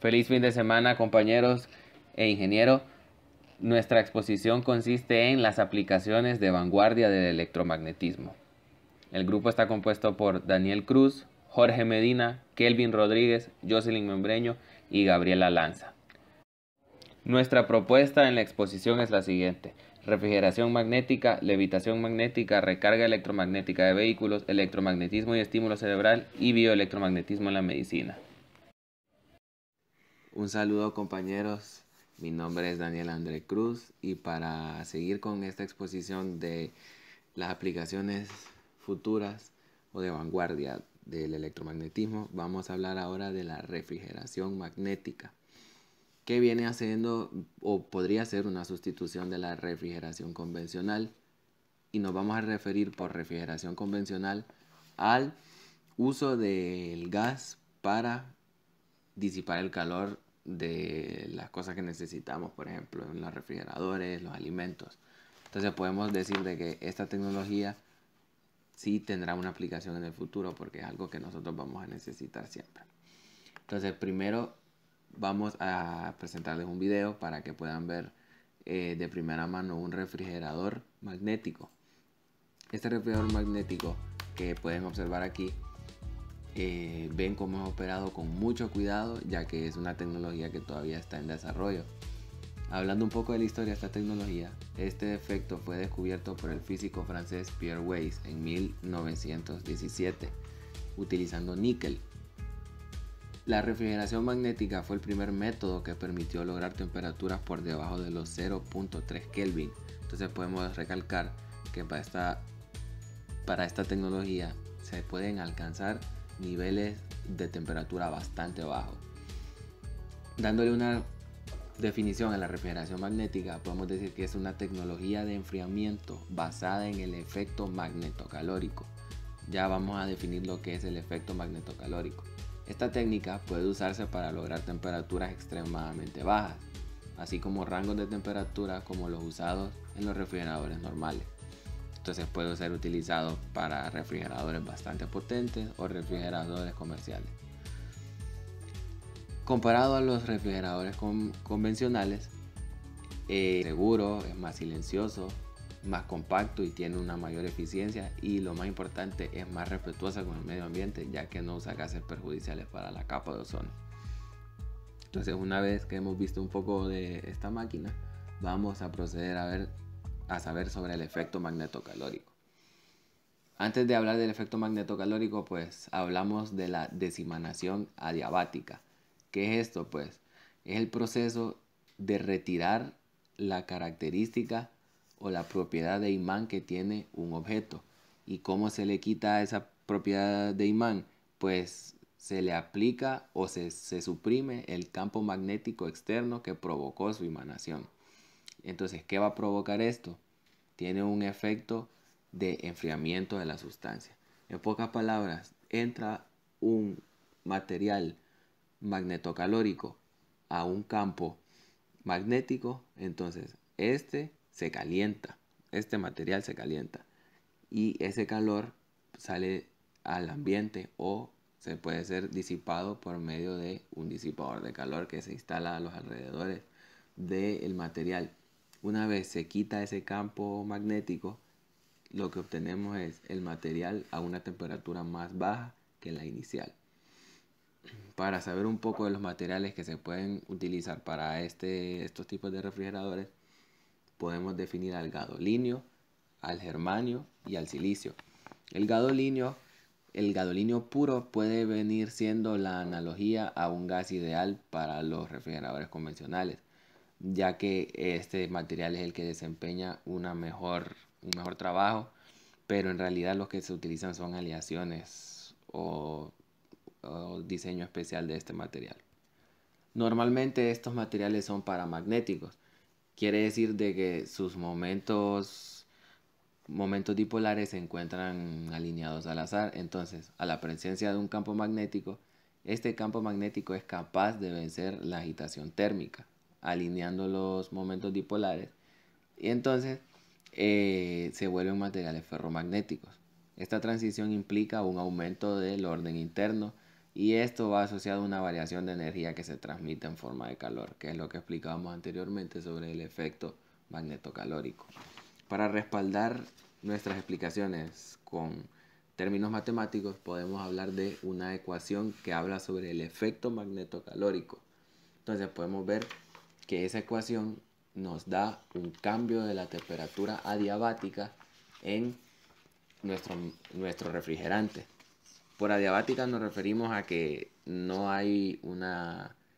Feliz fin de semana, compañeros e ingeniero. Nuestra exposición consiste en las aplicaciones de vanguardia del electromagnetismo. El grupo está compuesto por Daniel Cruz, Jorge Medina, Kelvin Rodríguez, Jocelyn Membreño y Gabriela Lanza. Nuestra propuesta en la exposición es la siguiente: refrigeración magnética, levitación magnética, recarga electromagnética de vehículos, electromagnetismo y estímulo cerebral y bioelectromagnetismo en la medicina. Un saludo, compañeros, mi nombre es Daniel André Cruz y para seguir con esta exposición de las aplicaciones futuras o de vanguardia del electromagnetismo, vamos a hablar ahora de la refrigeración magnética, que viene haciendo o podría ser una sustitución de la refrigeración convencional, y nos vamos a referir por refrigeración convencional al uso del gas para disipar el calor de las cosas que necesitamos, por ejemplo, en los refrigeradores, los alimentos. Entonces podemos decir de que esta tecnología sí tendrá una aplicación en el futuro porque es algo que nosotros vamos a necesitar siempre. Entonces primero vamos a presentarles un video para que puedan ver de primera mano un refrigerador magnético. Este refrigerador magnético que pueden observar aquí, ven cómo es operado con mucho cuidado, ya que es una tecnología que todavía está en desarrollo. Hablando un poco de la historia de esta tecnología, este efecto fue descubierto por el físico francés Pierre Weiss en 1917, utilizando níquel. La refrigeración magnética fue el primer método que permitió lograr temperaturas por debajo de los 0.3 Kelvin. Entonces podemos recalcar que para esta tecnología se pueden alcanzar niveles de temperatura bastante bajos. Dándole una definición a la refrigeración magnética, podemos decir que es una tecnología de enfriamiento basada en el efecto magnetocalórico. Ya vamos a definir lo que es el efecto magnetocalórico. Esta técnica puede usarse para lograr temperaturas extremadamente bajas, así como rangos de temperatura como los usados en los refrigeradores normales. Entonces puede ser utilizado para refrigeradores bastante potentes o refrigeradores comerciales. Comparado a los refrigeradores convencionales, es seguro, es más silencioso, más compacto y tiene una mayor eficiencia, y lo más importante, es más respetuosa con el medio ambiente, ya que no usa gases perjudiciales para la capa de ozono. Entonces, una vez que hemos visto un poco de esta máquina, vamos a proceder a saber sobre el efecto magnetocalórico. Antes de hablar del efecto magnetocalórico, pues hablamos de la desimanación adiabática. ¿Qué es esto? Pues es el proceso de retirar la característica o la propiedad de imán que tiene un objeto. ¿Y cómo se le quita esa propiedad de imán? Pues se le aplica o se suprime el campo magnético externo que provocó su emanación. Entonces, ¿qué va a provocar esto? Tiene un efecto de enfriamiento de la sustancia. En pocas palabras, entra un material magnetocalórico a un campo magnético, entonces este material se calienta y ese calor sale al ambiente o se puede ser disipado por medio de un disipador de calor que se instala a los alrededores del material. Una vez se quita ese campo magnético, lo que obtenemos es el material a una temperatura más baja que la inicial. Para saber un poco de los materiales que se pueden utilizar para estos tipos de refrigeradores, podemos definir al gadolinio, al germanio y al silicio. El gadolinio puro puede venir siendo la analogía a un gas ideal para los refrigeradores convencionales, ya que este material es el que desempeña un mejor trabajo, pero en realidad los que se utilizan son aleaciones o diseño especial de este material. Normalmente estos materiales son paramagnéticos, quiere decir de que sus momentos dipolares se encuentran alineados al azar. Entonces, a la presencia de un campo magnético, este campo magnético es capaz de vencer la agitación térmica, alineando los momentos dipolares, y entonces se vuelven materiales ferromagnéticos. Esta transición implica un aumento del orden interno Y esto va asociado a una variación de energía que se transmite en forma de calor, que es lo que explicábamos anteriormente sobre el efecto magnetocalórico. Para respaldar nuestras explicaciones con términos matemáticos, podemos hablar de una ecuación que habla sobre el efecto magnetocalórico. Entonces podemos ver que esa ecuación nos da un cambio de la temperatura adiabática en nuestro refrigerante. Por adiabática nos referimos a que no hay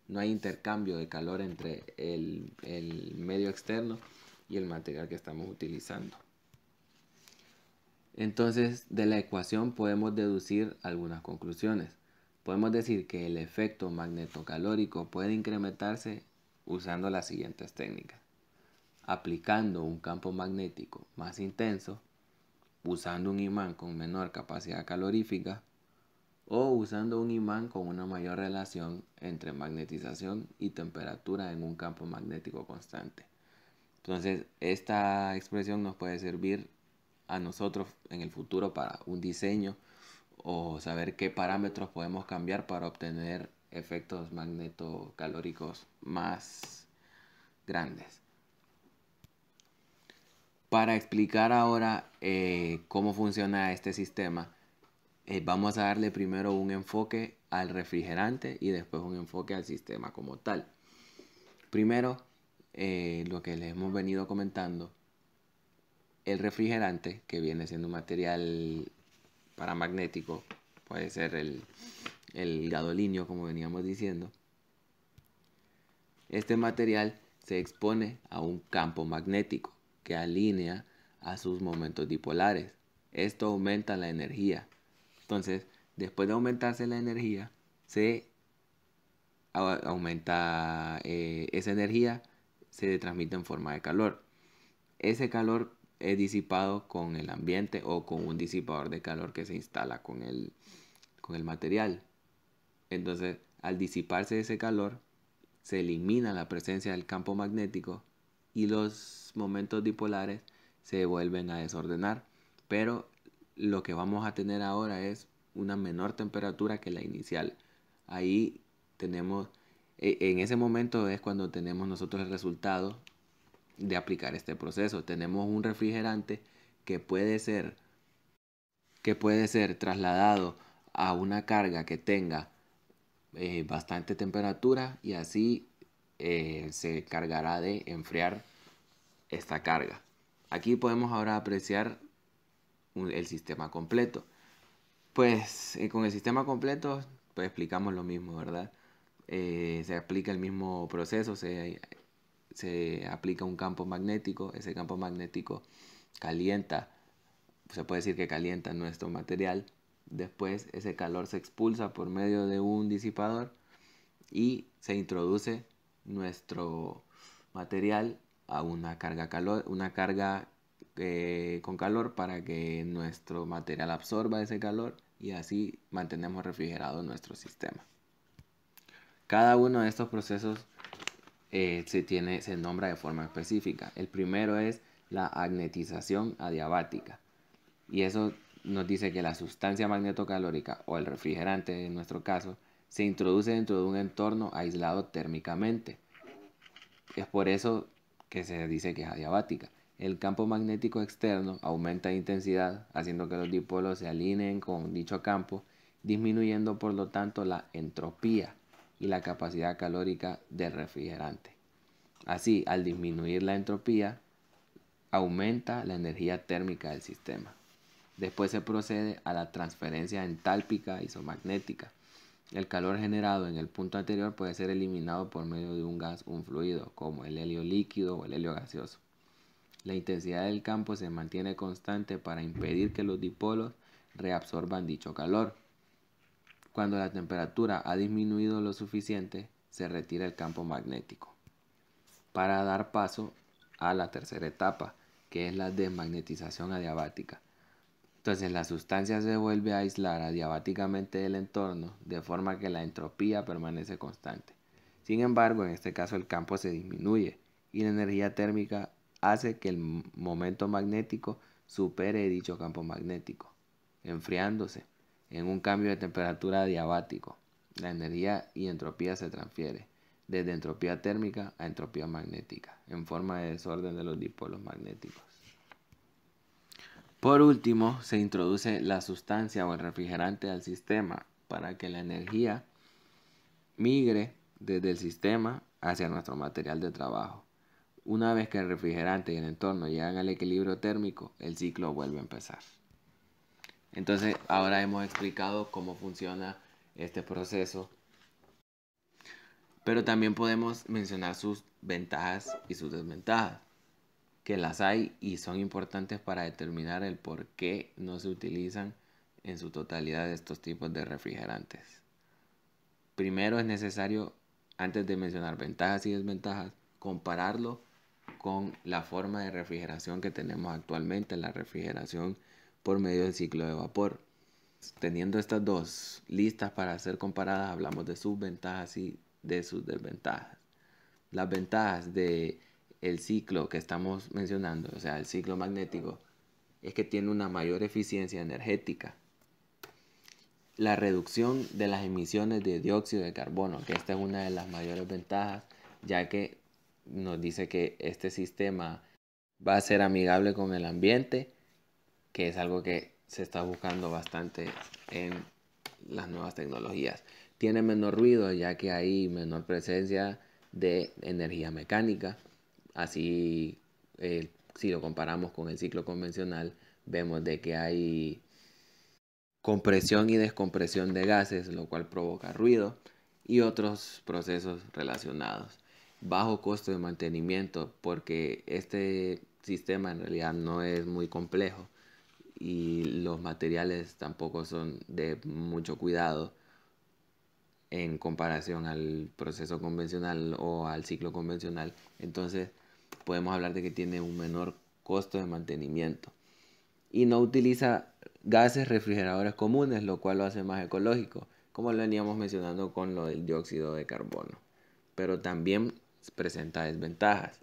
intercambio de calor entre el medio externo y el material que estamos utilizando. Entonces, de la ecuación podemos deducir algunas conclusiones. Podemos decir que el efecto magnetocalórico puede incrementarse usando las siguientes técnicas: aplicando un campo magnético más intenso, usando un imán con menor capacidad calorífica, o usando un imán con una mayor relación entre magnetización y temperatura en un campo magnético constante. Entonces, esta expresión nos puede servir a nosotros en el futuro para un diseño o saber qué parámetros podemos cambiar para obtener efectos magnetocalóricos más grandes. Para explicar ahora cómo funciona este sistema, vamos a darle primero un enfoque al refrigerante y después un enfoque al sistema como tal. Primero, lo que les hemos venido comentando, el refrigerante, que viene siendo un material paramagnético, puede ser el gadolinio, como veníamos diciendo. Este material se expone a un campo magnético que alinea a sus momentos dipolares. Esto aumenta la energía. Entonces, después de aumentarse la energía, esa energía se transmite en forma de calor. Ese calor es disipado con el ambiente o con un disipador de calor que se instala con el material. Entonces, al disiparse ese calor, se elimina la presencia del campo magnético y los momentos dipolares se vuelven a desordenar. Pero lo que vamos a tener ahora es una menor temperatura que la inicial. Ahí tenemos, en ese momento es cuando tenemos nosotros el resultado de aplicar este proceso. Tenemos un refrigerante que puede ser trasladado a una carga que tenga bastante temperatura y así se cargará de enfriar esta carga. Aquí podemos ahora apreciar el sistema completo. Pues con el sistema completo pues explicamos lo mismo, ¿verdad? Se aplica el mismo proceso, se aplica un campo magnético, ese campo magnético calienta, se puede decir que calienta nuestro material, después ese calor se expulsa por medio de un disipador y se introduce nuestro material a una carga con calor para que nuestro material absorba ese calor y así mantenemos refrigerado nuestro sistema. Cada uno de estos procesos se nombra de forma específica. El primero es la agnetización adiabática y eso nos dice que la sustancia magnetocalórica o el refrigerante en nuestro caso se introduce dentro de un entorno aislado térmicamente. Es por eso que se dice que es adiabática. El campo magnético externo aumenta de intensidad, haciendo que los dipolos se alineen con dicho campo, disminuyendo por lo tanto la entropía y la capacidad calórica del refrigerante. Así, al disminuir la entropía, aumenta la energía térmica del sistema. Después se procede a la transferencia entálpica isomagnética. El calor generado en el punto anterior puede ser eliminado por medio de un gas o un fluido, como el helio líquido o el helio gaseoso. La intensidad del campo se mantiene constante para impedir que los dipolos reabsorban dicho calor. Cuando la temperatura ha disminuido lo suficiente, se retira el campo magnético para dar paso a la tercera etapa, que es la desmagnetización adiabática. Entonces la sustancia se vuelve a aislar adiabáticamente del entorno de forma que la entropía permanece constante. Sin embargo, en este caso el campo se disminuye y la energía térmica hace que el momento magnético supere dicho campo magnético, enfriándose en un cambio de temperatura adiabático. La energía y entropía se transfiere desde entropía térmica a entropía magnética en forma de desorden de los dipolos magnéticos. Por último, se introduce la sustancia o el refrigerante al sistema para que la energía migre desde el sistema hacia nuestro material de trabajo. Una vez que el refrigerante y el entorno llegan al equilibrio térmico, el ciclo vuelve a empezar. Entonces, ahora hemos explicado cómo funciona este proceso, pero también podemos mencionar sus ventajas y sus desventajas, que las hay y son importantes para determinar el por qué no se utilizan en su totalidad estos tipos de refrigerantes. Primero es necesario, antes de mencionar ventajas y desventajas, compararlo con la forma de refrigeración que tenemos actualmente, la refrigeración por medio del ciclo de vapor. Teniendo estas dos listas para ser comparadas, hablamos de sus ventajas y de sus desventajas. Las ventajas de el ciclo que estamos mencionando, o sea, el ciclo magnético, es que tiene una mayor eficiencia energética. La reducción de las emisiones de dióxido de carbono, que esta es una de las mayores ventajas, ya que nos dice que este sistema va a ser amigable con el ambiente, que es algo que se está buscando bastante en las nuevas tecnologías. Tiene menor ruido, ya que hay menor presencia de energía mecánica. Así, si lo comparamos con el ciclo convencional, vemos de que hay compresión y descompresión de gases, lo cual provoca ruido y otros procesos relacionados. Bajo costo de mantenimiento, porque este sistema en realidad no es muy complejo y los materiales tampoco son de mucho cuidado en comparación al proceso convencional o al ciclo convencional. Entonces podemos hablar de que tiene un menor costo de mantenimiento y no utiliza gases refrigeradores comunes, lo cual lo hace más ecológico, como lo veníamos mencionando con lo del dióxido de carbono. Pero también presenta desventajas.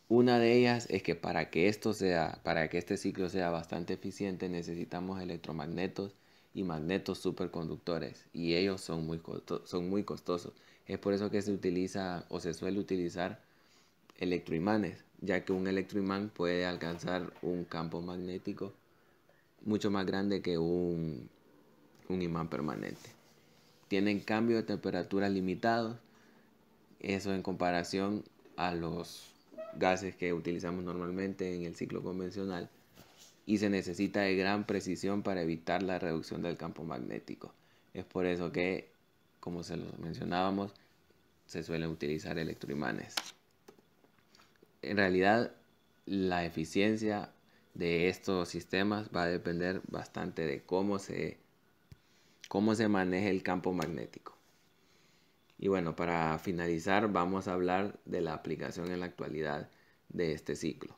Una de ellas es que para que este ciclo sea bastante eficiente, necesitamos electromagnetos y magnetos superconductores, y ellos son muy costosos. Es por eso que se utiliza o se suele utilizar electroimanes, ya que un electroimán puede alcanzar un campo magnético mucho más grande que un imán permanente. Tienen cambio de temperatura limitados, eso en comparación a los gases que utilizamos normalmente en el ciclo convencional, y se necesita de gran precisión para evitar la reducción del campo magnético. Es por eso que, como se lo mencionábamos, se suelen utilizar electroimanes. En realidad, la eficiencia de estos sistemas va a depender bastante de cómo se maneje el campo magnético. Y bueno, para finalizar, vamos a hablar de la aplicación en la actualidad de este ciclo.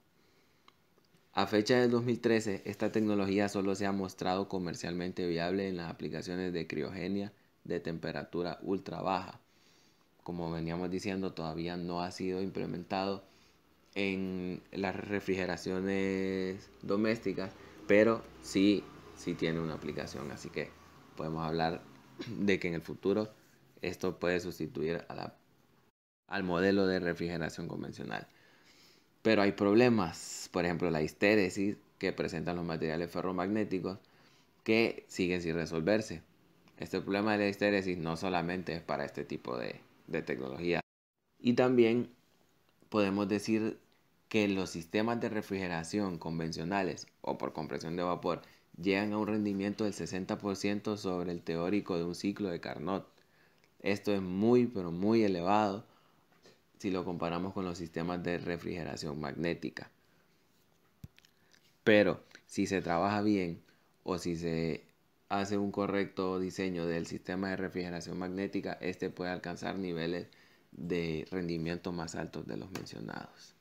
A fecha del 2013, esta tecnología solo se ha mostrado comercialmente viable en las aplicaciones de criogenia de temperatura ultra baja. Como veníamos diciendo, todavía no ha sido implementado en las refrigeraciones domésticas, pero sí tiene una aplicación, así que podemos hablar de que en el futuro esto puede sustituir al modelo de refrigeración convencional. Pero hay problemas, por ejemplo la histéresis que presentan los materiales ferromagnéticos que siguen sin resolverse. Este problema de la histéresis no solamente es para este tipo de tecnología, y también podemos decir que los sistemas de refrigeración convencionales o por compresión de vapor llegan a un rendimiento del 60% sobre el teórico de un ciclo de Carnot. Esto es muy, pero muy elevado si lo comparamos con los sistemas de refrigeración magnética. Pero si se trabaja bien o si se hace un correcto diseño del sistema de refrigeración magnética, este puede alcanzar niveles de rendimiento más altos de los mencionados.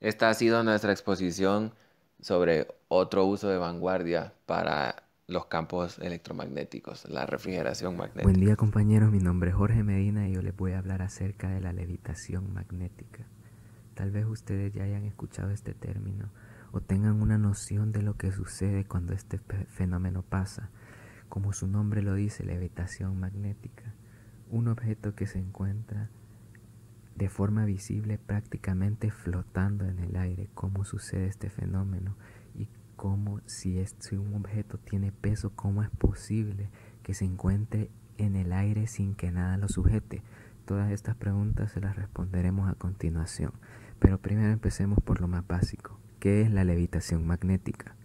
Esta ha sido nuestra exposición sobre otro uso de vanguardia para los campos electromagnéticos, la refrigeración magnética. Buen día compañeros, mi nombre es Jorge Medina y yo les voy a hablar acerca de la levitación magnética. Tal vez ustedes ya hayan escuchado este término o tengan una noción de lo que sucede cuando este fenómeno pasa. como su nombre lo dice, levitación magnética. Un objeto que se encuentra de forma visible prácticamente flotando en el aire. ¿Cómo sucede este fenómeno? Y cómo, si un objeto tiene peso, ¿cómo es posible que se encuentre en el aire sin que nada lo sujete? Todas estas preguntas se las responderemos a continuación. Pero primero empecemos por lo más básico. ¿Qué es la levitación magnética?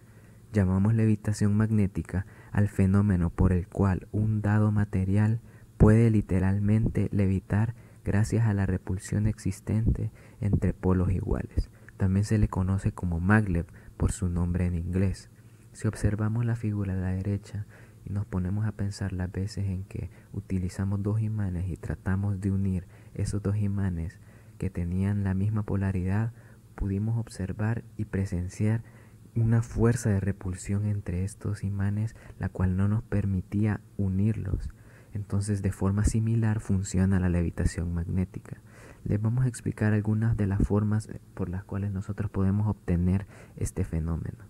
Llamamos levitación magnética al fenómeno por el cual un dado material puede literalmente levitar gracias a la repulsión existente entre polos iguales. También se le conoce como maglev por su nombre en inglés. Si observamos la figura de la derecha y nos ponemos a pensar las veces en que utilizamos dos imanes y tratamos de unir esos dos imanes que tenían la misma polaridad, pudimos observar y presenciar una fuerza de repulsión entre estos imanes, la cual no nos permitía unirlos. Entonces, de forma similar funciona la levitación magnética. Les vamos a explicar algunas de las formas por las cuales nosotros podemos obtener este fenómeno.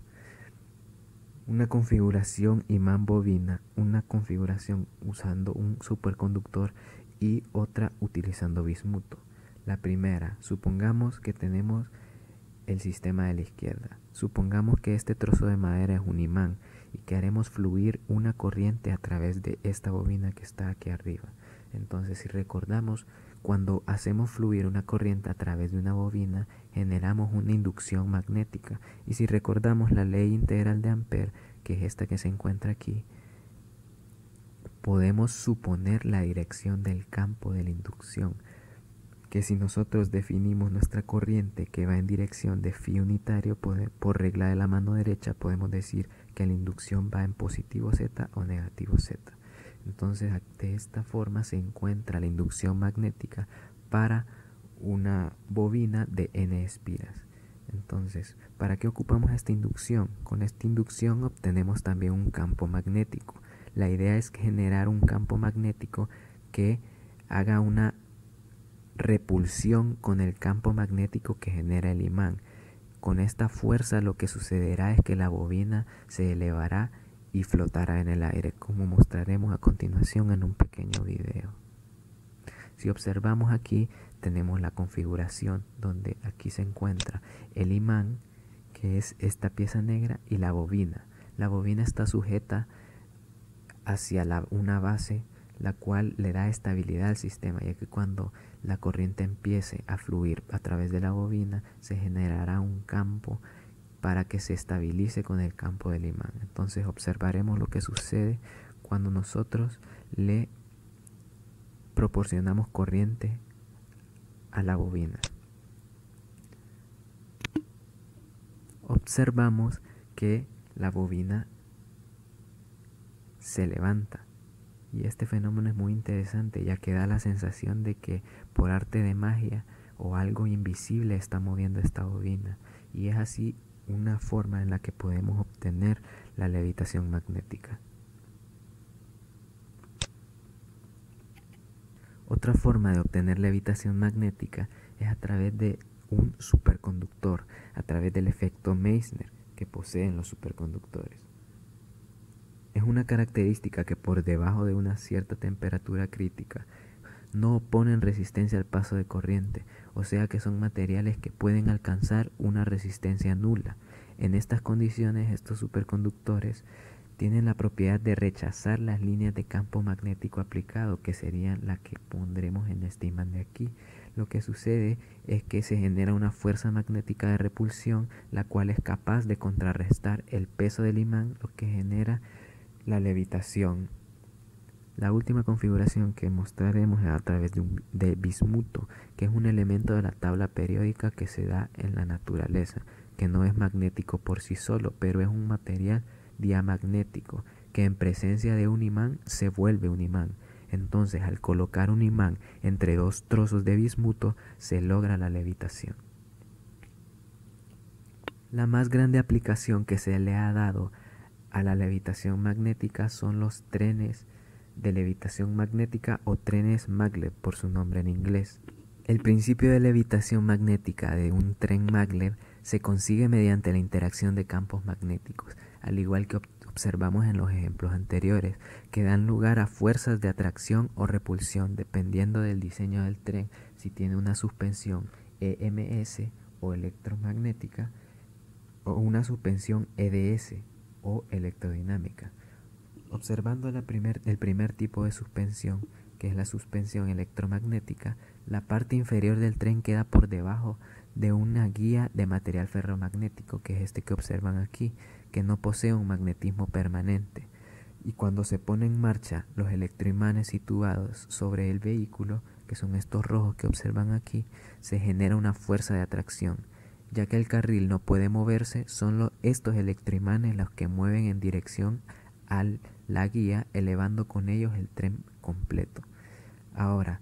Una configuración imán-bobina, una configuración usando un superconductor y otra utilizando bismuto. La primera, supongamos que tenemos el sistema de la izquierda. Supongamos que este trozo de madera es un imán y que haremos fluir una corriente a través de esta bobina que está aquí arriba. Entonces, si recordamos, cuando hacemos fluir una corriente a través de una bobina, generamos una inducción magnética. Y si recordamos la ley integral de Ampère, que es esta que se encuentra aquí, podemos suponer la dirección del campo de la inducción, que si nosotros definimos nuestra corriente que va en dirección de phi unitario por regla de la mano derecha, podemos decir que la inducción va en positivo z o negativo z. Entonces, de esta forma se encuentra la inducción magnética para una bobina de n espiras. Entonces, ¿para qué ocupamos esta inducción? Con esta inducción obtenemos también un campo magnético. La idea es generar un campo magnético que haga una repulsión con el campo magnético que genera el imán. Con esta fuerza lo que sucederá es que la bobina se elevará y flotará en el aire, como mostraremos a continuación en un pequeño video. Si observamos aquí, tenemos la configuración donde aquí se encuentra el imán, que es esta pieza negra, y la bobina. La bobina está sujeta hacia una base, la cual le da estabilidad al sistema, ya que cuando la corriente empiece a fluir a través de la bobina, se generará un campo para que se estabilice con el campo del imán. Entonces observaremos lo que sucede cuando nosotros le proporcionamos corriente a la bobina. Observamos que la bobina se levanta. Y este fenómeno es muy interesante, ya que da la sensación de que por arte de magia o algo invisible está moviendo esta bobina. Y es así una forma en la que podemos obtener la levitación magnética. Otra forma de obtener levitación magnética es a través de un superconductor, a través del efecto Meissner que poseen los superconductores. Es una característica que por debajo de una cierta temperatura crítica no oponen resistencia al paso de corriente, o sea que son materiales que pueden alcanzar una resistencia nula. En estas condiciones, estos superconductores tienen la propiedad de rechazar las líneas de campo magnético aplicado, que serían las que pondremos en este imán de aquí. Lo que sucede es que se genera una fuerza magnética de repulsión, la cual es capaz de contrarrestar el peso del imán, lo que genera la levitación. La última configuración que mostraremos es a través de bismuto, que es un elemento de la tabla periódica que se da en la naturaleza, que no es magnético por sí solo, pero es un material diamagnético que en presencia de un imán se vuelve un imán. Entonces, al colocar un imán entre dos trozos de bismuto, se logra la levitación. La más grande aplicación que se le ha dado a la levitación magnética son los trenes de levitación magnética o trenes maglev por su nombre en inglés. El principio de levitación magnética de un tren maglev se consigue mediante la interacción de campos magnéticos. Al igual que observamos en los ejemplos anteriores, que dan lugar a fuerzas de atracción o repulsión dependiendo del diseño del tren, si tiene una suspensión EMS o electromagnética o una suspensión EDS o electrodinámica. Observando el primer tipo de suspensión, que es la suspensión electromagnética, la parte inferior del tren queda por debajo de una guía de material ferromagnético, que es este que observan aquí, que no posee un magnetismo permanente. Y cuando se pone en marcha los electroimanes situados sobre el vehículo, que son estos rojos que observan aquí, se genera una fuerza de atracción. Ya que el carril no puede moverse, son estos electroimanes los que mueven en dirección a la guía, elevando con ellos el tren completo. Ahora,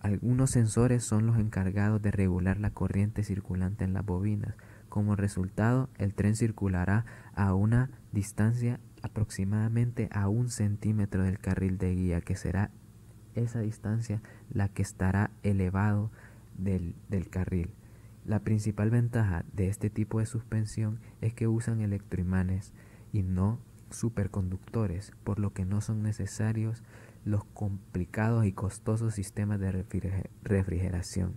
algunos sensores son los encargados de regular la corriente circulante en las bobinas. Como resultado, el tren circulará a una distancia aproximadamente a 1 centímetro del carril de guía, que será esa distancia la que estará elevado del carril. La principal ventaja de este tipo de suspensión es que usan electroimanes y no superconductores, por lo que no son necesarios los complicados y costosos sistemas de refrigeración.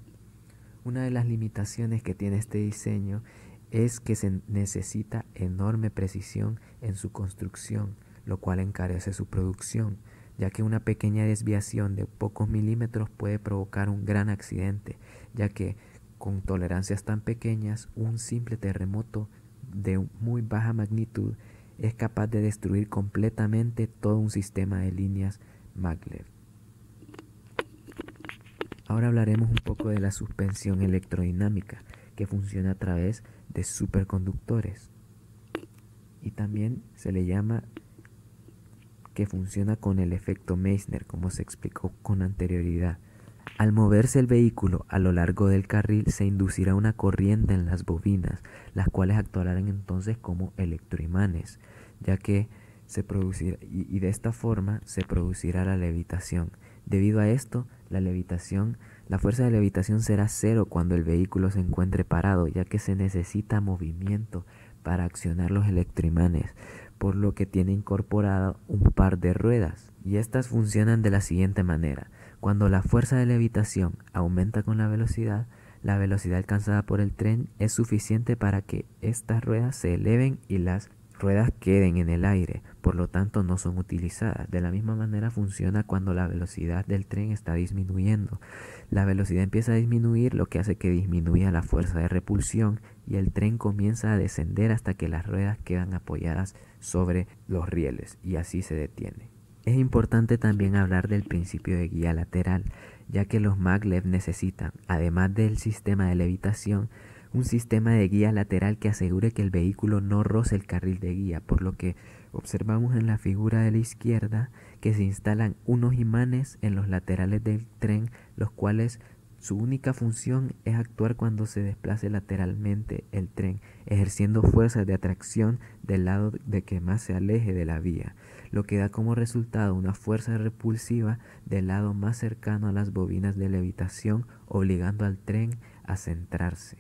Una de las limitaciones que tiene este diseño es que se necesita enorme precisión en su construcción, lo cual encarece su producción, ya que una pequeña desviación de pocos milímetros puede provocar un gran accidente, ya que con tolerancias tan pequeñas, un simple terremoto de muy baja magnitud es capaz de destruir completamente todo un sistema de líneas maglev. Ahora hablaremos un poco de la suspensión electrodinámica, que funciona a través de superconductores. Y también se le llama que funciona con el efecto Meissner, como se explicó con anterioridad. Al moverse el vehículo a lo largo del carril, se inducirá una corriente en las bobinas, las cuales actuarán entonces como electroimanes, ya que se producirá, y de esta forma se producirá la levitación. Debido a esto, la fuerza de levitación será cero cuando el vehículo se encuentre parado, ya que se necesita movimiento para accionar los electroimanes, por lo que tiene incorporado un par de ruedas, y estas funcionan de la siguiente manera. Cuando la fuerza de levitación aumenta con la velocidad alcanzada por el tren es suficiente para que estas ruedas se eleven y las ruedas queden en el aire, por lo tanto no son utilizadas. De la misma manera funciona cuando la velocidad del tren está disminuyendo. La velocidad empieza a disminuir, lo que hace que disminuya la fuerza de repulsión y el tren comienza a descender hasta que las ruedas quedan apoyadas sobre los rieles y así se detiene. Es importante también hablar del principio de guía lateral, ya que los maglev necesitan, además del sistema de levitación, un sistema de guía lateral que asegure que el vehículo no roce el carril de guía, por lo que observamos en la figura de la izquierda que se instalan unos imanes en los laterales del tren, los cuales su única función es actuar cuando se desplace lateralmente el tren, ejerciendo fuerzas de atracción del lado de que más se aleje de la vía, lo que da como resultado una fuerza repulsiva del lado más cercano a las bobinas de levitación, obligando al tren a centrarse.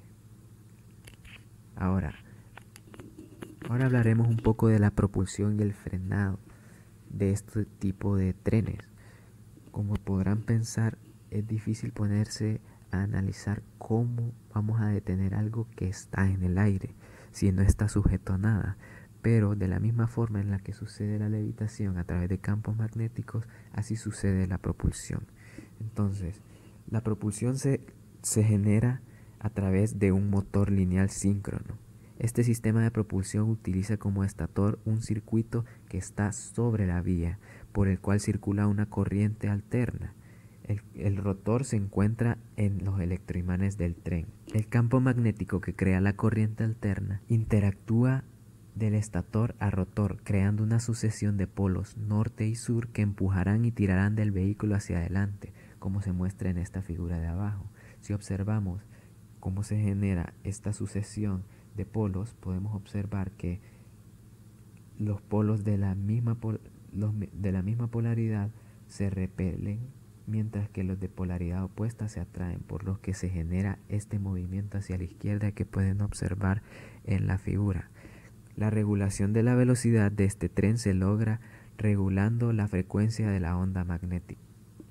Ahora hablaremos un poco de la propulsión y el frenado de este tipo de trenes. Como podrán pensar, es difícil ponerse a analizar cómo vamos a detener algo que está en el aire, si no está sujeto a nada. Pero de la misma forma en la que sucede la levitación a través de campos magnéticos, así sucede la propulsión. Entonces, la propulsión se genera a través de un motor lineal síncrono. Este sistema de propulsión utiliza como estator un circuito que está sobre la vía, por el cual circula una corriente alterna. El rotor se encuentra en los electroimanes del tren. El campo magnético que crea la corriente alterna interactúa del estator a rotor, creando una sucesión de polos norte y sur que empujarán y tirarán del vehículo hacia adelante, como se muestra en esta figura de abajo. Si observamos cómo se genera esta sucesión de polos, podemos observar que los polos de la misma polaridad se repelen, mientras que los de polaridad opuesta se atraen, por lo que se genera este movimiento hacia la izquierda que pueden observar en la figura. La regulación de la velocidad de este tren se logra regulando la frecuencia de la onda magnética.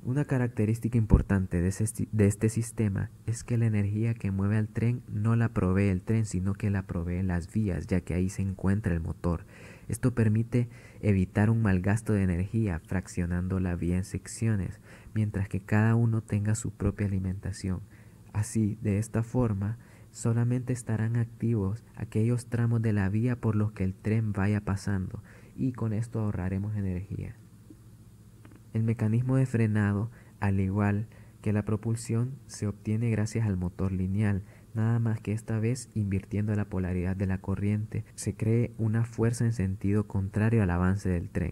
Una característica importante de este sistema es que la energía que mueve al tren no la provee el tren, sino que la proveen las vías, ya que ahí se encuentra el motor. Esto permite evitar un mal gasto de energía, fraccionando la vía en secciones, mientras que cada uno tenga su propia alimentación. Así, de esta forma, solamente estarán activos aquellos tramos de la vía por los que el tren vaya pasando, y con esto ahorraremos energía. El mecanismo de frenado, al igual que la propulsión, se obtiene gracias al motor lineal, nada más que esta vez invirtiendo la polaridad de la corriente, se cree una fuerza en sentido contrario al avance del tren.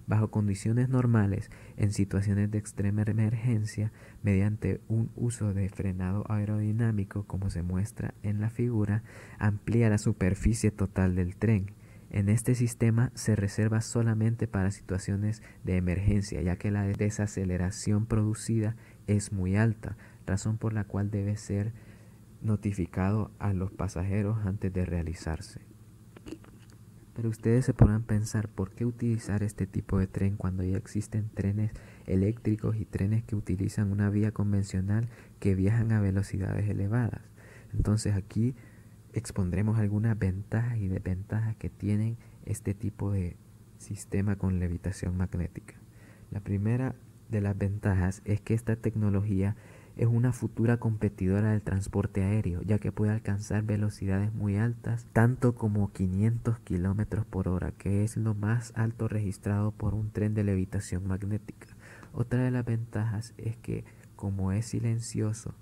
Bajo condiciones normales, en situaciones de extrema emergencia, mediante un uso de frenado aerodinámico, como se muestra en la figura, amplía la superficie total del tren. En este sistema se reserva solamente para situaciones de emergencia, ya que la desaceleración producida es muy alta, razón por la cual debe ser notificado a los pasajeros antes de realizarse. Pero ustedes se podrán pensar, ¿por qué utilizar este tipo de tren cuando ya existen trenes eléctricos y trenes que utilizan una vía convencional que viajan a velocidades elevadas? Entonces aquí expondremos algunas ventajas y desventajas que tienen este tipo de sistema con levitación magnética. La primera de las ventajas es que esta tecnología es una futura competidora del transporte aéreo, ya que puede alcanzar velocidades muy altas, tanto como 500 km por hora, que es lo más alto registrado por un tren de levitación magnética. Otra de las ventajas es que, como es silencioso,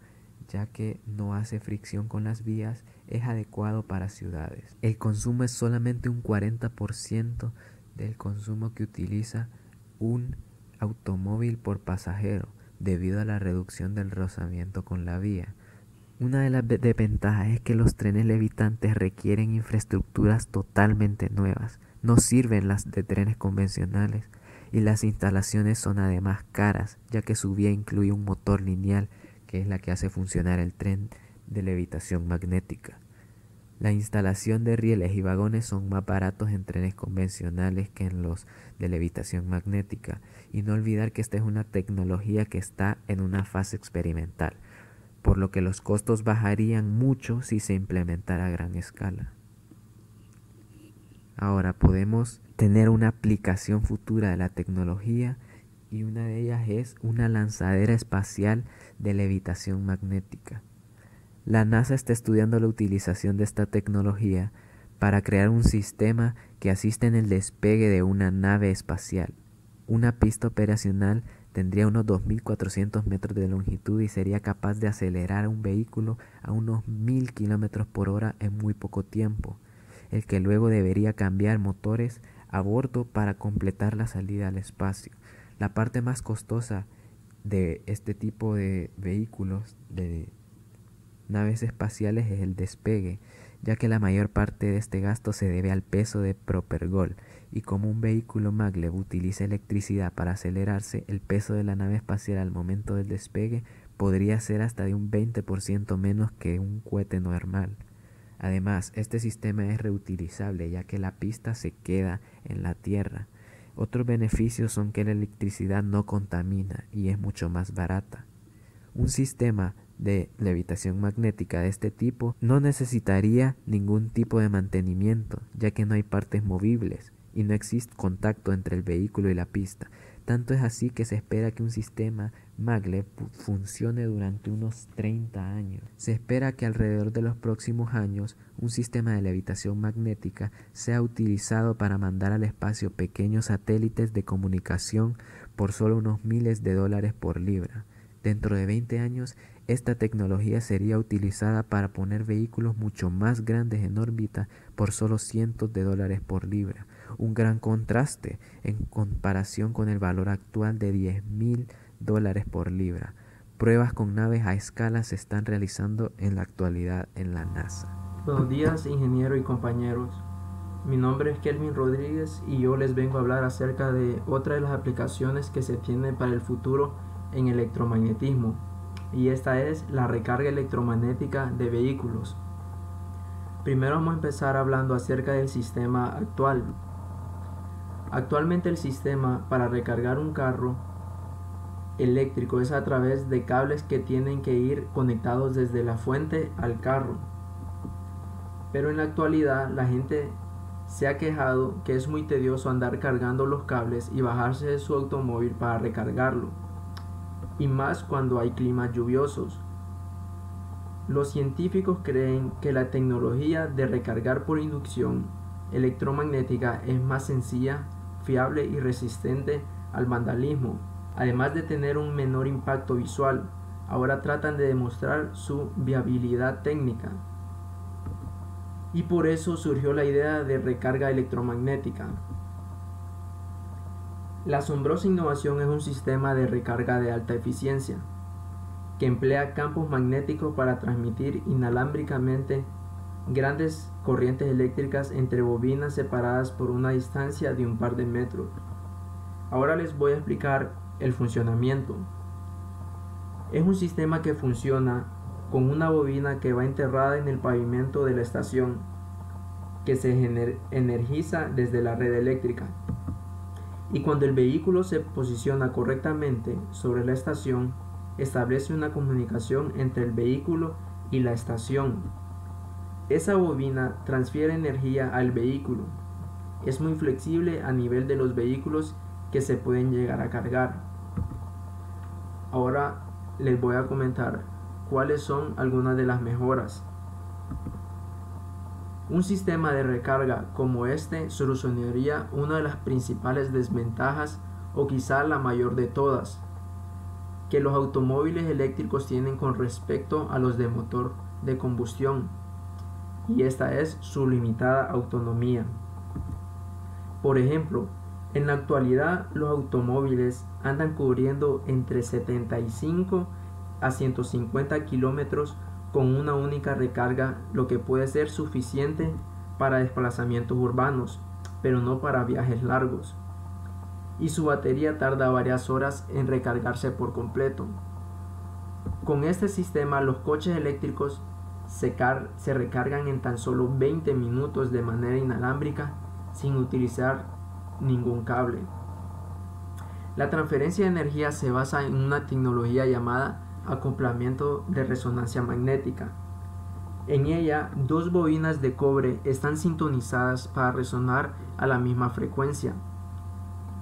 ya que no hace fricción con las vías, es adecuado para ciudades. El consumo es solamente un 40% del consumo que utiliza un automóvil por pasajero, debido a la reducción del rozamiento con la vía. Una de las desventajas es que los trenes levitantes requieren infraestructuras totalmente nuevas, no sirven las de trenes convencionales, y las instalaciones son además caras, ya que su vía incluye un motor lineal, que es la que hace funcionar el tren de levitación magnética. La instalación de rieles y vagones son más baratos en trenes convencionales que en los de levitación magnética, y no olvidar que esta es una tecnología que está en una fase experimental, por lo que los costos bajarían mucho si se implementara a gran escala. Ahora podemos tener una aplicación futura de la tecnología, y una de ellas es una lanzadera espacial de levitación magnética. La NASA está estudiando la utilización de esta tecnología para crear un sistema que asista en el despegue de una nave espacial. Una pista operacional tendría unos 2.400 metros de longitud y sería capaz de acelerar un vehículo a unos 1.000 km por hora en muy poco tiempo, el que luego debería cambiar motores a bordo para completar la salida al espacio. La parte más costosa de este tipo de vehículos, de naves espaciales, es el despegue, ya que la mayor parte de este gasto se debe al peso de Propergol, y como un vehículo maglev utiliza electricidad para acelerarse, el peso de la nave espacial al momento del despegue podría ser hasta de un 20% menos que un cohete normal. Además, este sistema es reutilizable, ya que la pista se queda en la Tierra. Otros beneficios son que la electricidad no contamina y es mucho más barata. Un sistema de levitación magnética de este tipo no necesitaría ningún tipo de mantenimiento, ya que no hay partes movibles y no existe contacto entre el vehículo y la pista. Tanto es así que se espera que un sistema maglev funcione durante unos 30 años. Se espera que alrededor de los próximos años un sistema de levitación magnética sea utilizado para mandar al espacio pequeños satélites de comunicación por solo unos miles de dólares por libra. Dentro de 20 años, esta tecnología sería utilizada para poner vehículos mucho más grandes en órbita por solo cientos de dólares por libra. Un gran contraste en comparación con el valor actual de 10.000 dólares por libra. Pruebas con naves a escala se están realizando en la actualidad en la NASA. Buenos días, ingeniero y compañeros. Mi nombre es Kelvin Rodríguez y yo les vengo a hablar acerca de otra de las aplicaciones que se tienen para el futuro en electromagnetismo, y esta es la recarga electromagnética de vehículos. Primero vamos a empezar hablando acerca del sistema actual. Actualmente el sistema para recargar un carro eléctrico es a través de cables que tienen que ir conectados desde la fuente al carro. Pero en la actualidad la gente se ha quejado que es muy tedioso andar cargando los cables y bajarse de su automóvil para recargarlo, y más cuando hay climas lluviosos. Los científicos creen que la tecnología de recargar por inducción electromagnética es más sencilla, fiable y resistente al vandalismo, además de tener un menor impacto visual. Ahora tratan de demostrar su viabilidad técnica. Y por eso surgió la idea de recarga electromagnética. La asombrosa innovación es un sistema de recarga de alta eficiencia, que emplea campos magnéticos para transmitir inalámbricamente grandes corrientes eléctricas entre bobinas separadas por una distancia de un par de metros. Ahora les voy a explicar el funcionamiento. Es un sistema que funciona con una bobina que va enterrada en el pavimento de la estación, que se energiza desde la red eléctrica. Y cuando el vehículo se posiciona correctamente sobre la estación, establece una comunicación entre el vehículo y la estación. Esa bobina transfiere energía al vehículo. Es muy flexible a nivel de los vehículos que se pueden llegar a cargar. Ahora les voy a comentar cuáles son algunas de las mejoras. Un sistema de recarga como este solucionaría una de las principales desventajas, o quizá la mayor de todas, que los automóviles eléctricos tienen con respecto a los de motor de combustión, y esta es su limitada autonomía. Por ejemplo, en la actualidad los automóviles andan cubriendo entre 75 a 150 kilómetros con una única recarga, lo que puede ser suficiente para desplazamientos urbanos, pero no para viajes largos. Y su batería tarda varias horas en recargarse por completo. Con este sistema los coches eléctricos se recargan en tan solo 20 minutos de manera inalámbrica sin utilizar ningún cable. La transferencia de energía se basa en una tecnología llamada acoplamiento de resonancia magnética. En ella, dos bobinas de cobre están sintonizadas para resonar a la misma frecuencia.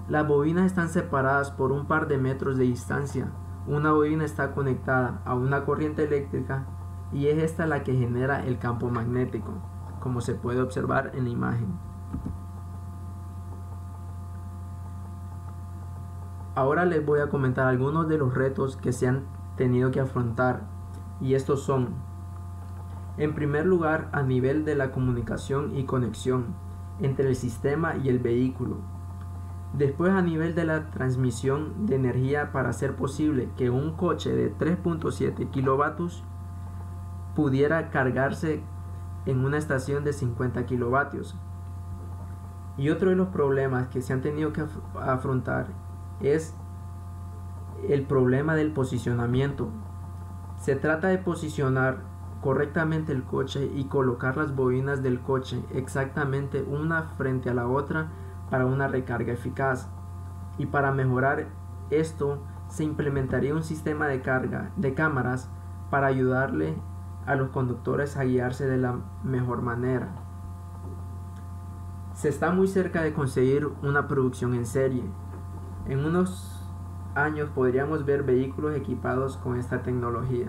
Las bobinas están separadas por un par de metros de distancia. Una bobina está conectada a una corriente eléctrica y es esta la que genera el campo magnético, como se puede observar en la imagen. Ahora les voy a comentar algunos de los retos que se han tenido que afrontar, y estos son: en primer lugar, a nivel de la comunicación y conexión entre el sistema y el vehículo. Después, a nivel de la transmisión de energía, para hacer posible que un coche de 3.7 kilovatios pudiera cargarse en una estación de 50 kilovatios. Y otro de los problemas que se han tenido que afrontar es el problema del posicionamiento. Se trata de posicionar correctamente el coche y colocar las bobinas del coche exactamente una frente a la otra para una recarga eficaz. Y para mejorar esto se implementaría un sistema de carga de cámaras para ayudarle a los conductores a guiarse de la mejor manera. Se está muy cerca de conseguir una producción en serie. En unos años podríamos ver vehículos equipados con esta tecnología.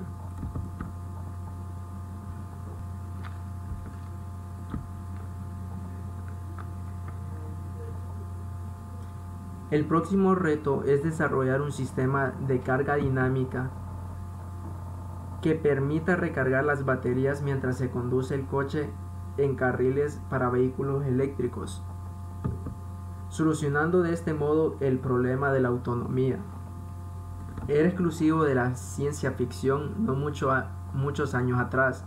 El próximo reto es desarrollar un sistema de carga dinámica que permita recargar las baterías mientras se conduce el coche en carriles para vehículos eléctricos, solucionando de este modo el problema de la autonomía. Era exclusivo de la ciencia ficción no muchos años atrás,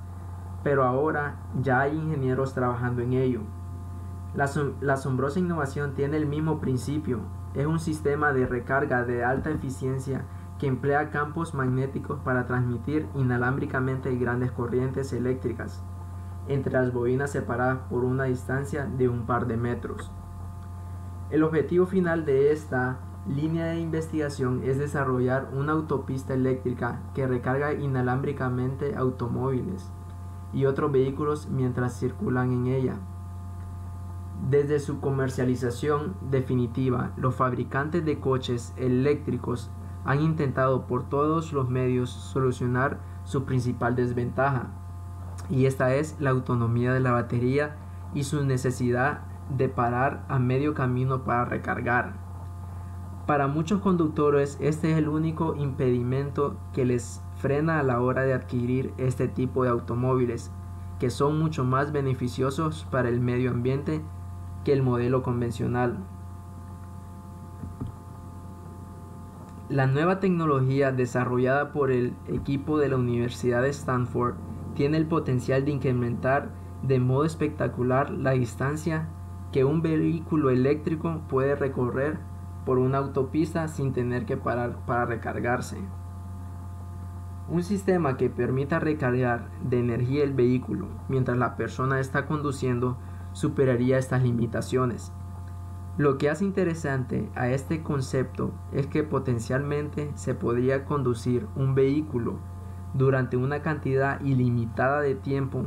pero ahora ya hay ingenieros trabajando en ello. La asombrosa innovación tiene el mismo principio. Es un sistema de recarga de alta eficiencia que emplea campos magnéticos para transmitir inalámbricamente grandes corrientes eléctricas. entre las bobinas separadas por una distancia de un par de metros. El objetivo final de esta línea de investigación es desarrollar una autopista eléctrica que recarga inalámbricamente automóviles y otros vehículos mientras circulan en ella. Desde su comercialización definitiva, los fabricantes de coches eléctricos han intentado por todos los medios solucionar su principal desventaja, y esta es la autonomía de la batería y su necesidad de parar a medio camino para recargar. Para muchos conductores, este es el único impedimento que les frena a la hora de adquirir este tipo de automóviles, que son mucho más beneficiosos para el medio ambiente que el modelo convencional. La nueva tecnología desarrollada por el equipo de la Universidad de Stanford tiene el potencial de incrementar de modo espectacular la distancia que un vehículo eléctrico puede recorrer por una autopista sin tener que parar para recargarse. Un sistema que permita recargar de energía el vehículo mientras la persona está conduciendo superaría estas limitaciones. Lo que hace interesante a este concepto es que potencialmente se podría conducir un vehículo durante una cantidad ilimitada de tiempo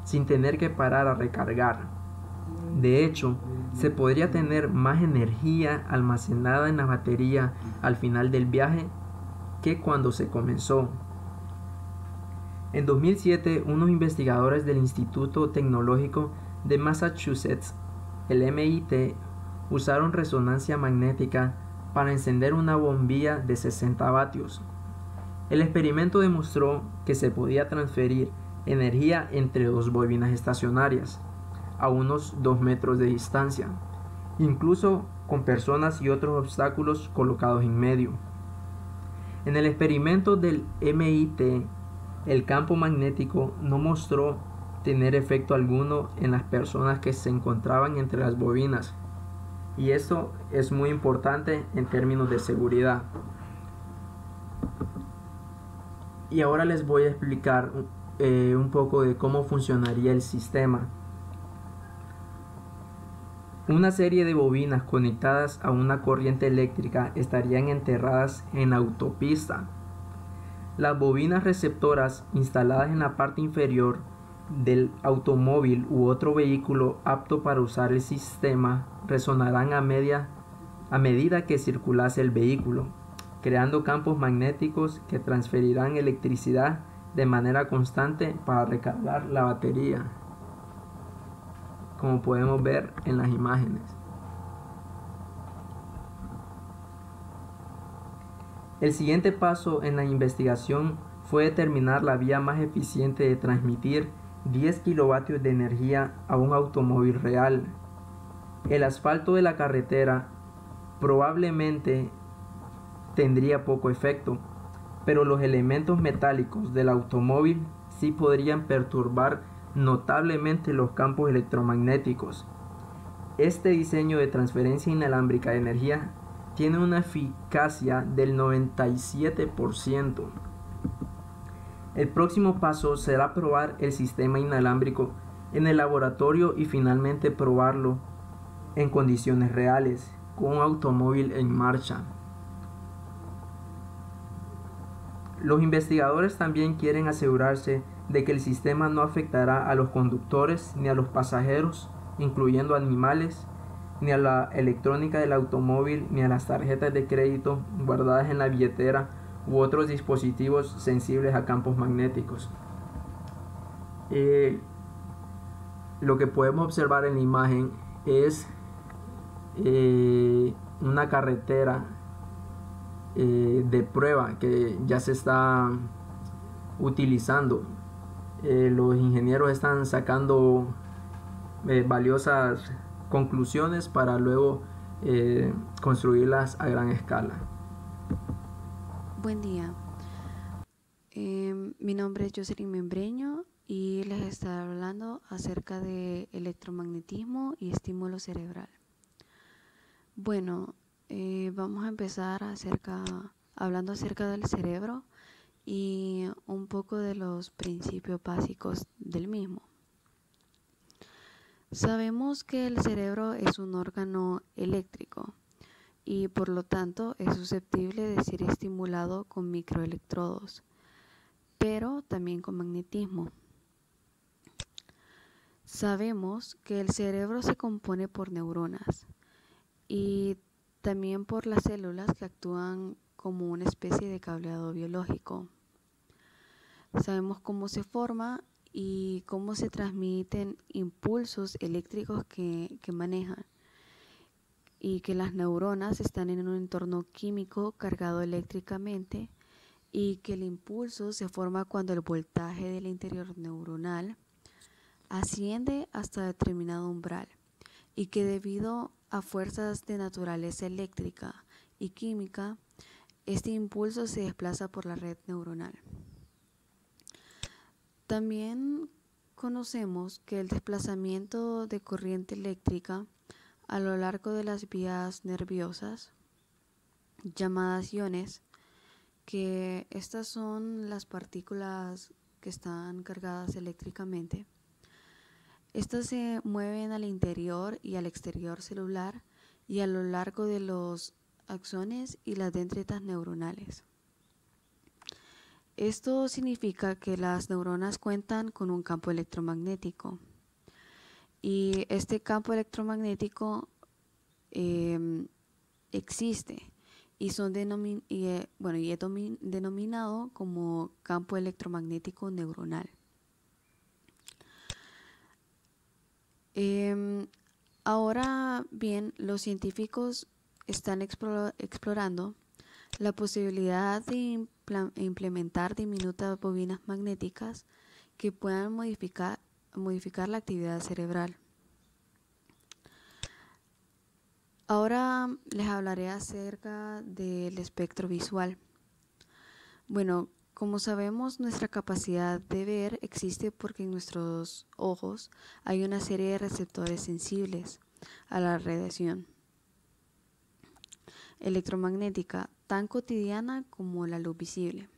sin tener que parar a recargar. De hecho, se podría tener más energía almacenada en la batería al final del viaje que cuando se comenzó. En 2007, unos investigadores del Instituto Tecnológico de Massachusetts, el MIT, usaron resonancia magnética para encender una bombilla de 60 vatios. El experimento demostró que se podía transferir energía entre dos bobinas estacionarias a unos 2 metros de distancia, incluso con personas y otros obstáculos colocados en medio. En el experimento del MIT, el campo magnético no mostró tener efecto alguno en las personas que se encontraban entre las bobinas, y esto es muy importante en términos de seguridad. Y ahora les voy a explicar un poco de cómo funcionaría el sistema. Una serie de bobinas conectadas a una corriente eléctrica estarían enterradas en la autopista. Las bobinas receptoras instaladas en la parte inferior del automóvil u otro vehículo apto para usar el sistema resonarán a medida que circulase el vehículo, creando campos magnéticos que transferirán electricidad de manera constante para recargar la batería, como podemos ver en las imágenes. El siguiente paso en la investigación fue determinar la vía más eficiente de transmitir 10 kilovatios de energía a un automóvil real. El asfalto de la carretera probablemente tendría poco efecto, pero los elementos metálicos del automóvil sí podrían perturbar notablemente los campos electromagnéticos. Este diseño de transferencia inalámbrica de energía tiene una eficacia del 97%. El próximo paso será probar el sistema inalámbrico en el laboratorio y finalmente probarlo en condiciones reales, con un automóvil en marcha. Los investigadores también quieren asegurarse de que el sistema no afectará a los conductores ni a los pasajeros, incluyendo animales, ni a la electrónica del automóvil, ni a las tarjetas de crédito guardadas en la billetera u otros dispositivos sensibles a campos magnéticos. Lo que podemos observar en la imagen es una carretera de prueba que ya se está utilizando. Los ingenieros están sacando valiosas conclusiones para luego construirlas a gran escala. Buen día. Mi nombre es Jocelyn Membreño y les estaré hablando acerca de electromagnetismo y estímulo cerebral. Bueno, vamos a empezar hablando acerca del cerebro y un poco de los principios básicos del mismo. Sabemos que el cerebro es un órgano eléctrico y por lo tanto es susceptible de ser estimulado con microelectrodos, pero también con magnetismo. Sabemos que el cerebro se compone por neuronas y también por las células que actúan como una especie de cableado biológico. Sabemos cómo se forma y cómo se transmiten impulsos eléctricos que manejan, y que las neuronas están en un entorno químico cargado eléctricamente y que el impulso se forma cuando el voltaje del interior neuronal asciende hasta determinado umbral, y que debido a fuerzas de naturaleza eléctrica y química, este impulso se desplaza por la red neuronal. También conocemos que el desplazamiento de corriente eléctrica a lo largo de las vías nerviosas, llamadas iones, que estas son las partículas que están cargadas eléctricamente. Estas se mueven al interior y al exterior celular y a lo largo de los axones y las dendritas neuronales. Esto significa que las neuronas cuentan con un campo electromagnético, y este campo electromagnético existe y es denominado como campo electromagnético neuronal. Ahora bien, los científicos están explorando la posibilidad de implementar diminutas bobinas magnéticas que puedan modificar la actividad cerebral. Ahora les hablaré acerca del espectro visual. Bueno, como sabemos, nuestra capacidad de ver existe porque en nuestros ojos hay una serie de receptores sensibles a la radiación electromagnética, tan cotidiana como la luz visible.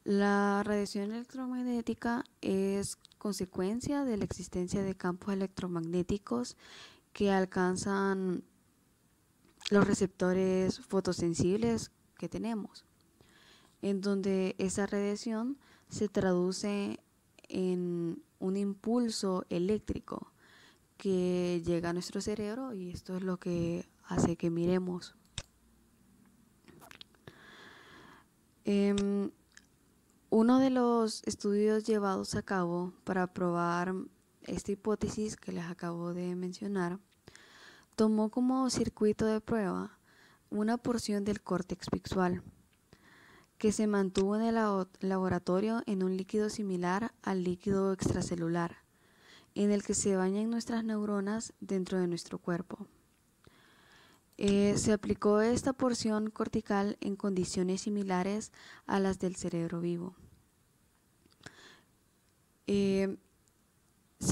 La radiación electromagnética es consecuencia de la existencia de campos electromagnéticos que alcanzan los receptores fotosensibles que tenemos, en donde esa radiación se traduce en un impulso eléctrico que llega a nuestro cerebro, y esto es lo que hace que miremos. Uno de los estudios llevados a cabo para probar esta hipótesis que les acabo de mencionar tomó como circuito de prueba una porción del córtex visual que se mantuvo en el laboratorio en un líquido similar al líquido extracelular en el que se bañan nuestras neuronas dentro de nuestro cuerpo. Se aplicó esta porción cortical en condiciones similares a las del cerebro vivo. Se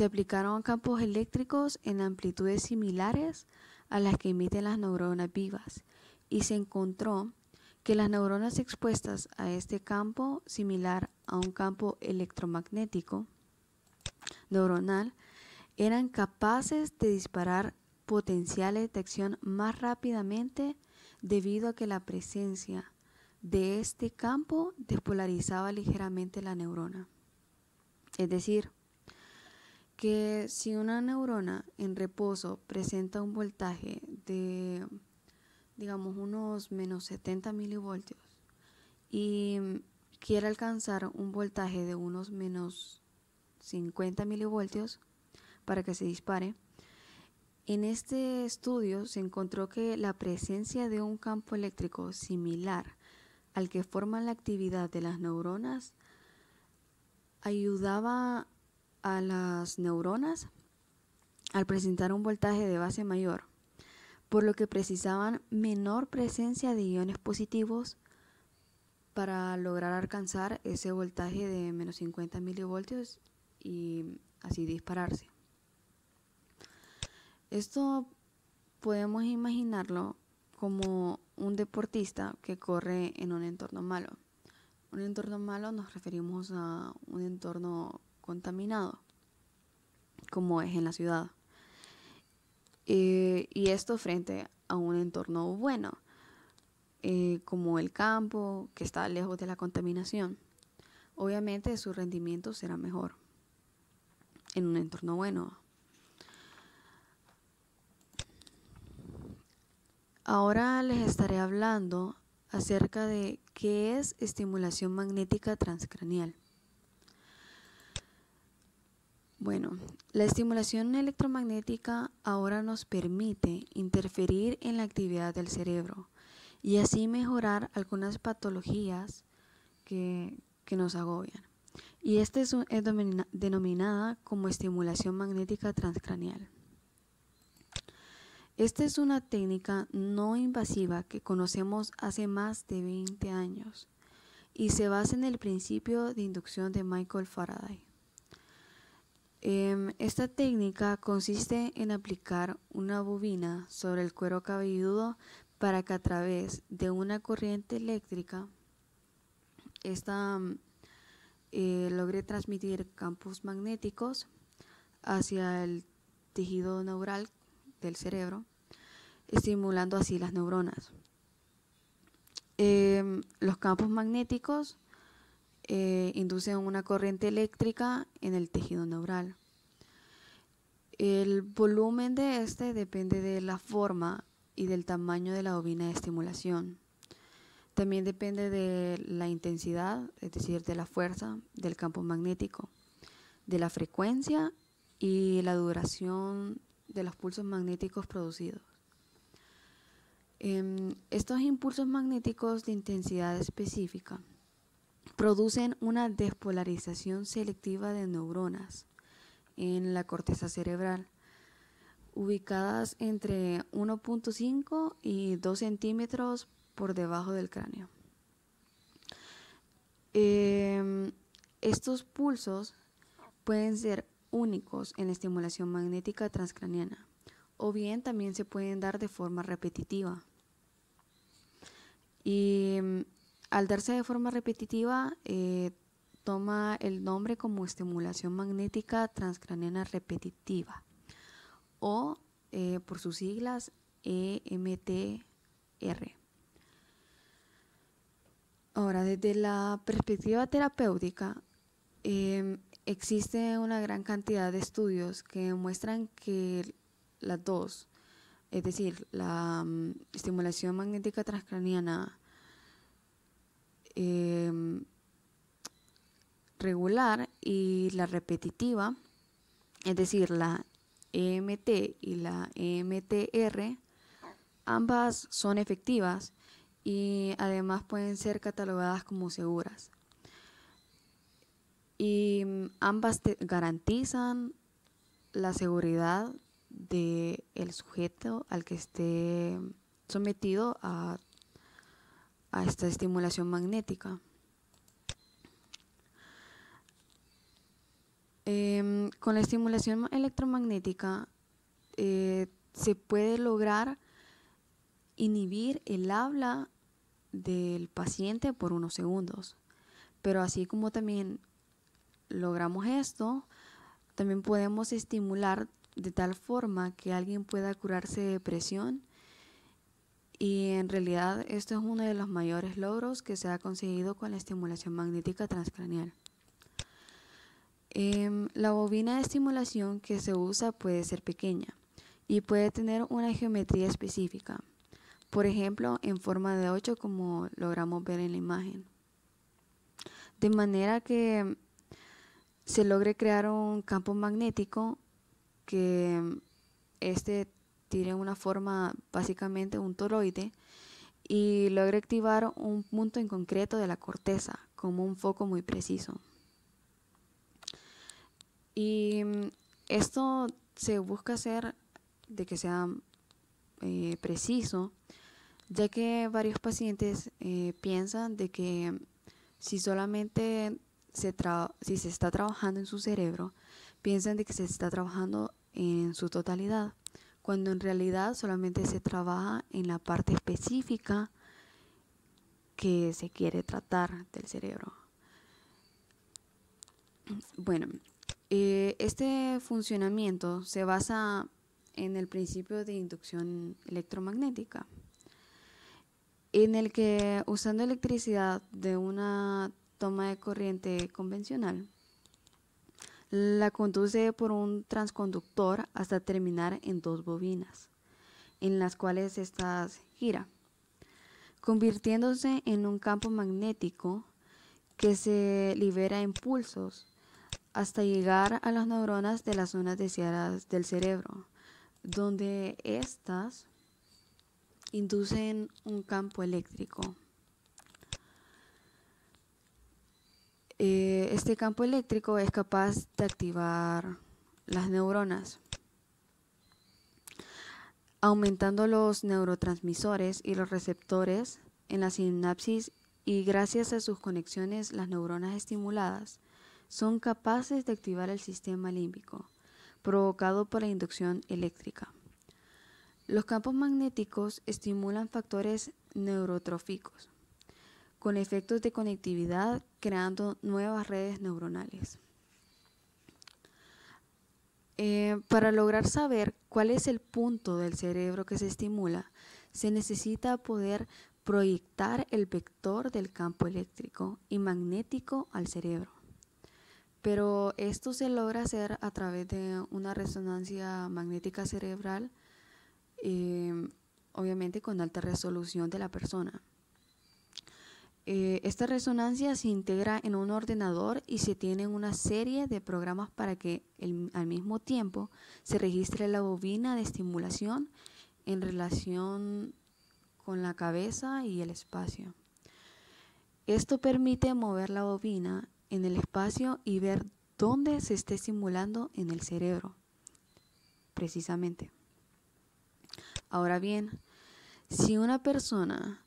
aplicaron campos eléctricos en amplitudes similares a las que emiten las neuronas vivas, y se encontró que las neuronas expuestas a este campo similar a un campo electromagnético neuronal eran capaces de disparar potenciales de acción más rápidamente, debido a que la presencia de este campo despolarizaba ligeramente la neurona. Es decir, que si una neurona en reposo presenta un voltaje de, digamos, unos menos 70 milivoltios y quiere alcanzar un voltaje de unos menos 50 milivoltios para que se dispare, en este estudio se encontró que la presencia de un campo eléctrico similar al que forma la actividad de las neuronas ayudaba a las neuronas al presentar un voltaje de base mayor, por lo que precisaban menor presencia de iones positivos para lograr alcanzar ese voltaje de menos 50 milivoltios y así dispararse. Esto podemos imaginarlo como un deportista que corre en un entorno malo. Un entorno malo nos referimos a un entorno contaminado, como es en la ciudad. Y esto frente a un entorno bueno, como el campo, que está lejos de la contaminación. Obviamente su rendimiento será mejor en un entorno bueno. Ahora les estaré hablando acerca de qué es estimulación magnética transcraneal. Bueno, la estimulación electromagnética ahora nos permite interferir en la actividad del cerebro y así mejorar algunas patologías que nos agobian. Y esta es denominada como estimulación magnética transcraneal. Esta es una técnica no invasiva que conocemos hace más de 20 años y se basa en el principio de inducción de Michael Faraday. Esta técnica consiste en aplicar una bobina sobre el cuero cabelludo para que a través de una corriente eléctrica esta logre transmitir campos magnéticos hacia el tejido neural del cerebro, estimulando así las neuronas. Los campos magnéticos inducen una corriente eléctrica en el tejido neural. El volumen de este depende de la forma y del tamaño de la bobina de estimulación. También depende de la intensidad, es decir, de la fuerza del campo magnético, de la frecuencia y la duración de los pulsos magnéticos producidos. Estos impulsos magnéticos de intensidad específica producen una despolarización selectiva de neuronas en la corteza cerebral, ubicadas entre 1.5 y 2 centímetros por debajo del cráneo. Estos pulsos pueden ser únicos en la estimulación magnética transcraniana, o bien también se pueden dar de forma repetitiva. Y al darse de forma repetitiva, toma el nombre como estimulación magnética transcraniana repetitiva, o por sus siglas EMTR. Ahora, desde la perspectiva terapéutica, existe una gran cantidad de estudios que muestran que las dos, es decir, la estimulación magnética transcraniana regular y la repetitiva, es decir, la EMT y la EMTR, ambas son efectivas y además pueden ser catalogadas como seguras. Y ambas garantizan la seguridad del sujeto al que esté sometido a esta estimulación magnética. Con la estimulación electromagnética se puede lograr inhibir el habla del paciente por unos segundos, pero así como también logramos esto, también podemos estimular de tal forma que alguien pueda curarse de depresión, y en realidad esto es uno de los mayores logros que se ha conseguido con la estimulación magnética transcranial. La bobina de estimulación que se usa puede ser pequeña y puede tener una geometría específica, por ejemplo en forma de 8 como logramos ver en la imagen, de manera que se logre crear un campo magnético que tire una forma, básicamente un toroide, y logre activar un punto en concreto de la corteza como un foco muy preciso. Y esto se busca hacer de que sea preciso, ya que varios pacientes piensan de que si solamente se está trabajando en su cerebro, piensan de que se está trabajando en su totalidad, cuando en realidad solamente se trabaja en la parte específica que se quiere tratar del cerebro. Bueno, Este funcionamiento se basa en el principio de inducción electromagnética, en el que usando electricidad de una toma de corriente convencional, la conduce por un transconductor hasta terminar en dos bobinas, en las cuales estas gira, convirtiéndose en un campo magnético que se libera impulsos hasta llegar a las neuronas de las zonas deseadas del cerebro, donde éstas inducen un campo eléctrico. Este campo eléctrico es capaz de activar las neuronas, aumentando los neurotransmisores y los receptores en la sinapsis, y gracias a sus conexiones las neuronas estimuladas son capaces de activar el sistema límbico, provocado por la inducción eléctrica. Los campos magnéticos estimulan factores neurotróficos, con efectos de conectividad, creando nuevas redes neuronales. Para lograr saber cuál es el punto del cerebro que se estimula, se necesita poder proyectar el vector del campo eléctrico y magnético al cerebro. Pero esto se logra hacer a través de una resonancia magnética cerebral, obviamente con alta resolución de la persona. Esta resonancia se integra en un ordenador y se tiene una serie de programas para que al mismo tiempo se registre la bobina de estimulación en relación con la cabeza y el espacio. Esto permite mover la bobina en el espacio y ver dónde se está estimulando en el cerebro, precisamente. Ahora bien, si una persona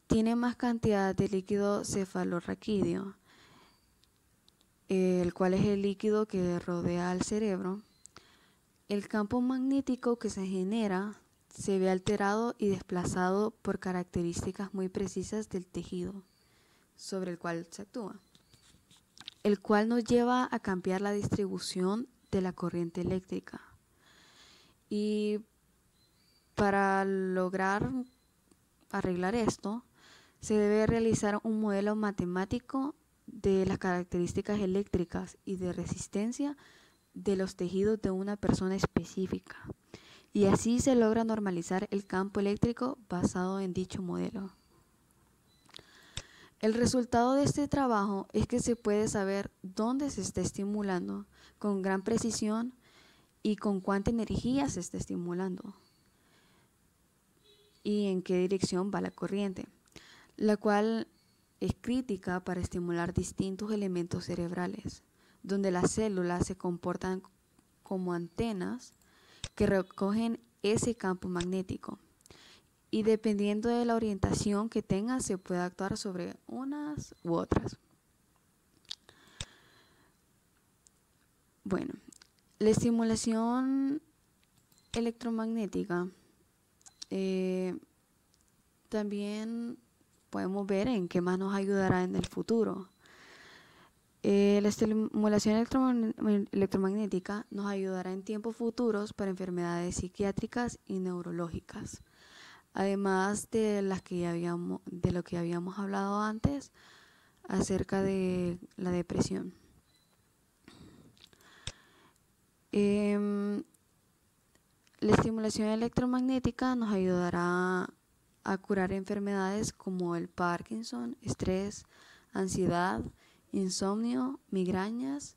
tiene más cantidad de líquido cefalorraquídeo, el cual es el líquido que rodea al cerebro, el campo magnético que se genera se ve alterado y desplazado por características muy precisas del tejido sobre el cual se actúa, el cual nos lleva a cambiar la distribución de la corriente eléctrica. Y para lograr arreglar esto, se debe realizar un modelo matemático de las características eléctricas y de resistencia de los tejidos de una persona específica. Y así se logra normalizar el campo eléctrico basado en dicho modelo. El resultado de este trabajo es que se puede saber dónde se está estimulando con gran precisión y con cuánta energía se está estimulando y en qué dirección va la corriente, la cual es crítica para estimular distintos elementos cerebrales, donde las células se comportan como antenas que recogen ese campo magnético. Y dependiendo de la orientación que tenga, se puede actuar sobre unas u otras. Bueno, la estimulación electromagnética también podemos ver en qué más nos ayudará en el futuro. La estimulación electromagnética nos ayudará en tiempos futuros para enfermedades psiquiátricas y neurológicas, además de lo que habíamos hablado antes acerca de la depresión. La estimulación electromagnética nos ayudará a curar enfermedades como el Parkinson, estrés, ansiedad, insomnio, migrañas,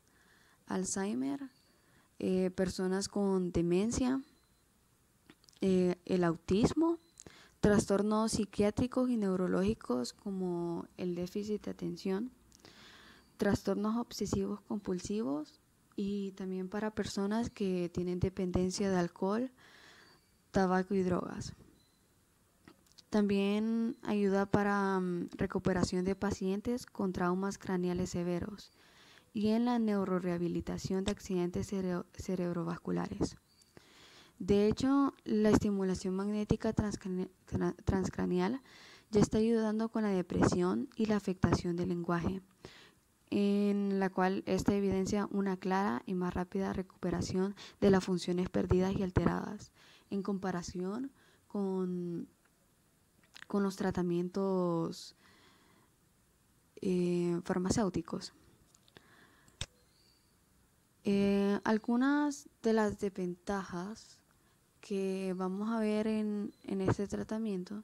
Alzheimer, personas con demencia, el autismo, trastornos psiquiátricos y neurológicos como el déficit de atención, trastornos obsesivos compulsivos y también para personas que tienen dependencia de alcohol, tabaco y drogas. También ayuda para recuperación de pacientes con traumas craneales severos y en la neurorehabilitación de accidentes cerebrovasculares. De hecho, la estimulación magnética transcraneal ya está ayudando con la depresión y la afectación del lenguaje, en en la cual esta evidencia una clara y más rápida recuperación de las funciones perdidas y alteradas en comparación con los tratamientos farmacéuticos. Algunas de las desventajas que vamos a ver en este tratamiento,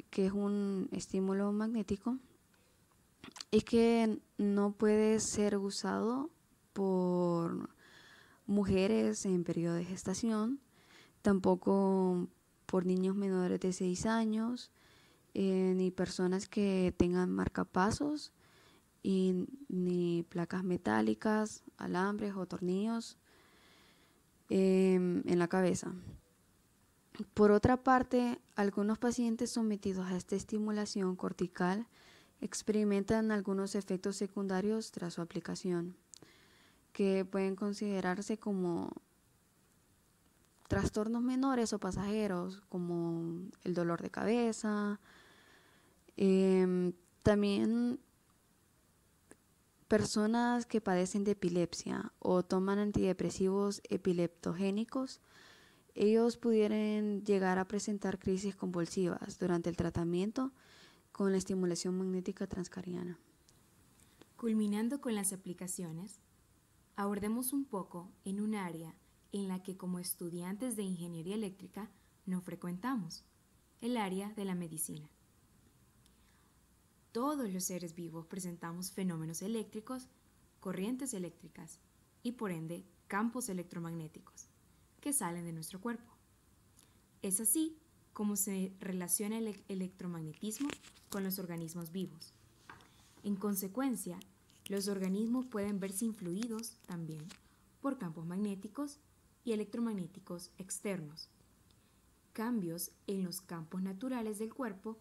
que es un estímulo magnético, es que no puede ser usado por mujeres en periodo de gestación, tampoco por niños menores de 6 años, ni personas que tengan marcapasos, y ni placas metálicas, alambres o tornillos en la cabeza. Por otra parte, algunos pacientes sometidos a esta estimulación cortical experimentan algunos efectos secundarios tras su aplicación, que pueden considerarse como trastornos menores o pasajeros, como el dolor de cabeza. También personas que padecen de epilepsia o toman antidepresivos epileptogénicos, ellos pudieran llegar a presentar crisis convulsivas durante el tratamiento con la estimulación magnética transcraniana. Culminando con las aplicaciones, abordemos un poco en un área en la que como estudiantes de ingeniería eléctrica no frecuentamos, el área de la medicina. Todos los seres vivos presentamos fenómenos eléctricos, corrientes eléctricas y por ende campos electromagnéticos que salen de nuestro cuerpo. Es así como se relaciona el electromagnetismo con los organismos vivos. En consecuencia, los organismos pueden verse influidos también por campos magnéticos y electromagnéticos externos. Cambios en los campos naturales del cuerpo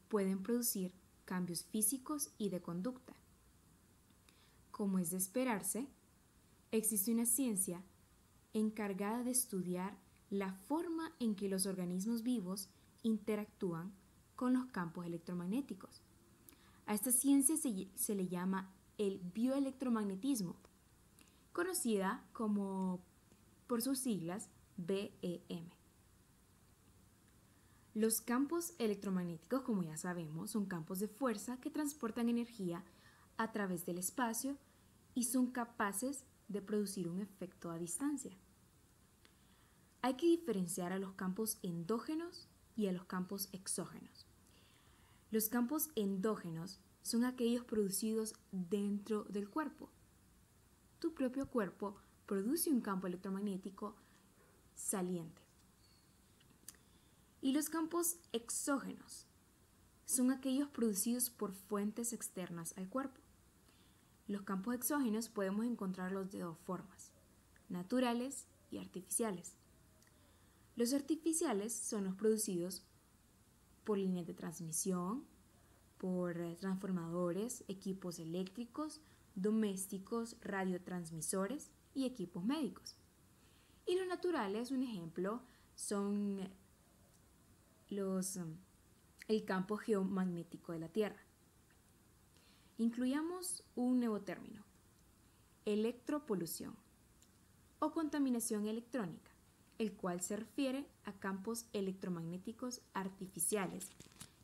pueden producir cambios físicos y de conducta. Como es de esperarse, existe una ciencia encargada de estudiar la forma en que los organismos vivos interactúan con los campos electromagnéticos. A esta ciencia se le llama el bioelectromagnetismo, conocida como por sus siglas BEM. Los campos electromagnéticos, como ya sabemos, son campos de fuerza que transportan energía a través del espacio y son capaces de producir un efecto a distancia. Hay que diferenciar a los campos endógenos y a los campos exógenos. Los campos endógenos son aquellos producidos dentro del cuerpo. Tu propio cuerpo produce un campo electromagnético saliente. Y los campos exógenos son aquellos producidos por fuentes externas al cuerpo. Los campos exógenos podemos encontrarlos de dos formas, naturales y artificiales. Los artificiales son los producidos por líneas de transmisión, por transformadores, equipos eléctricos, domésticos, radiotransmisores y equipos médicos. Y los naturales, un ejemplo, son el campo geomagnético de la Tierra. Incluyamos un nuevo término, electropolución o contaminación electrónica, el cual se refiere a campos electromagnéticos artificiales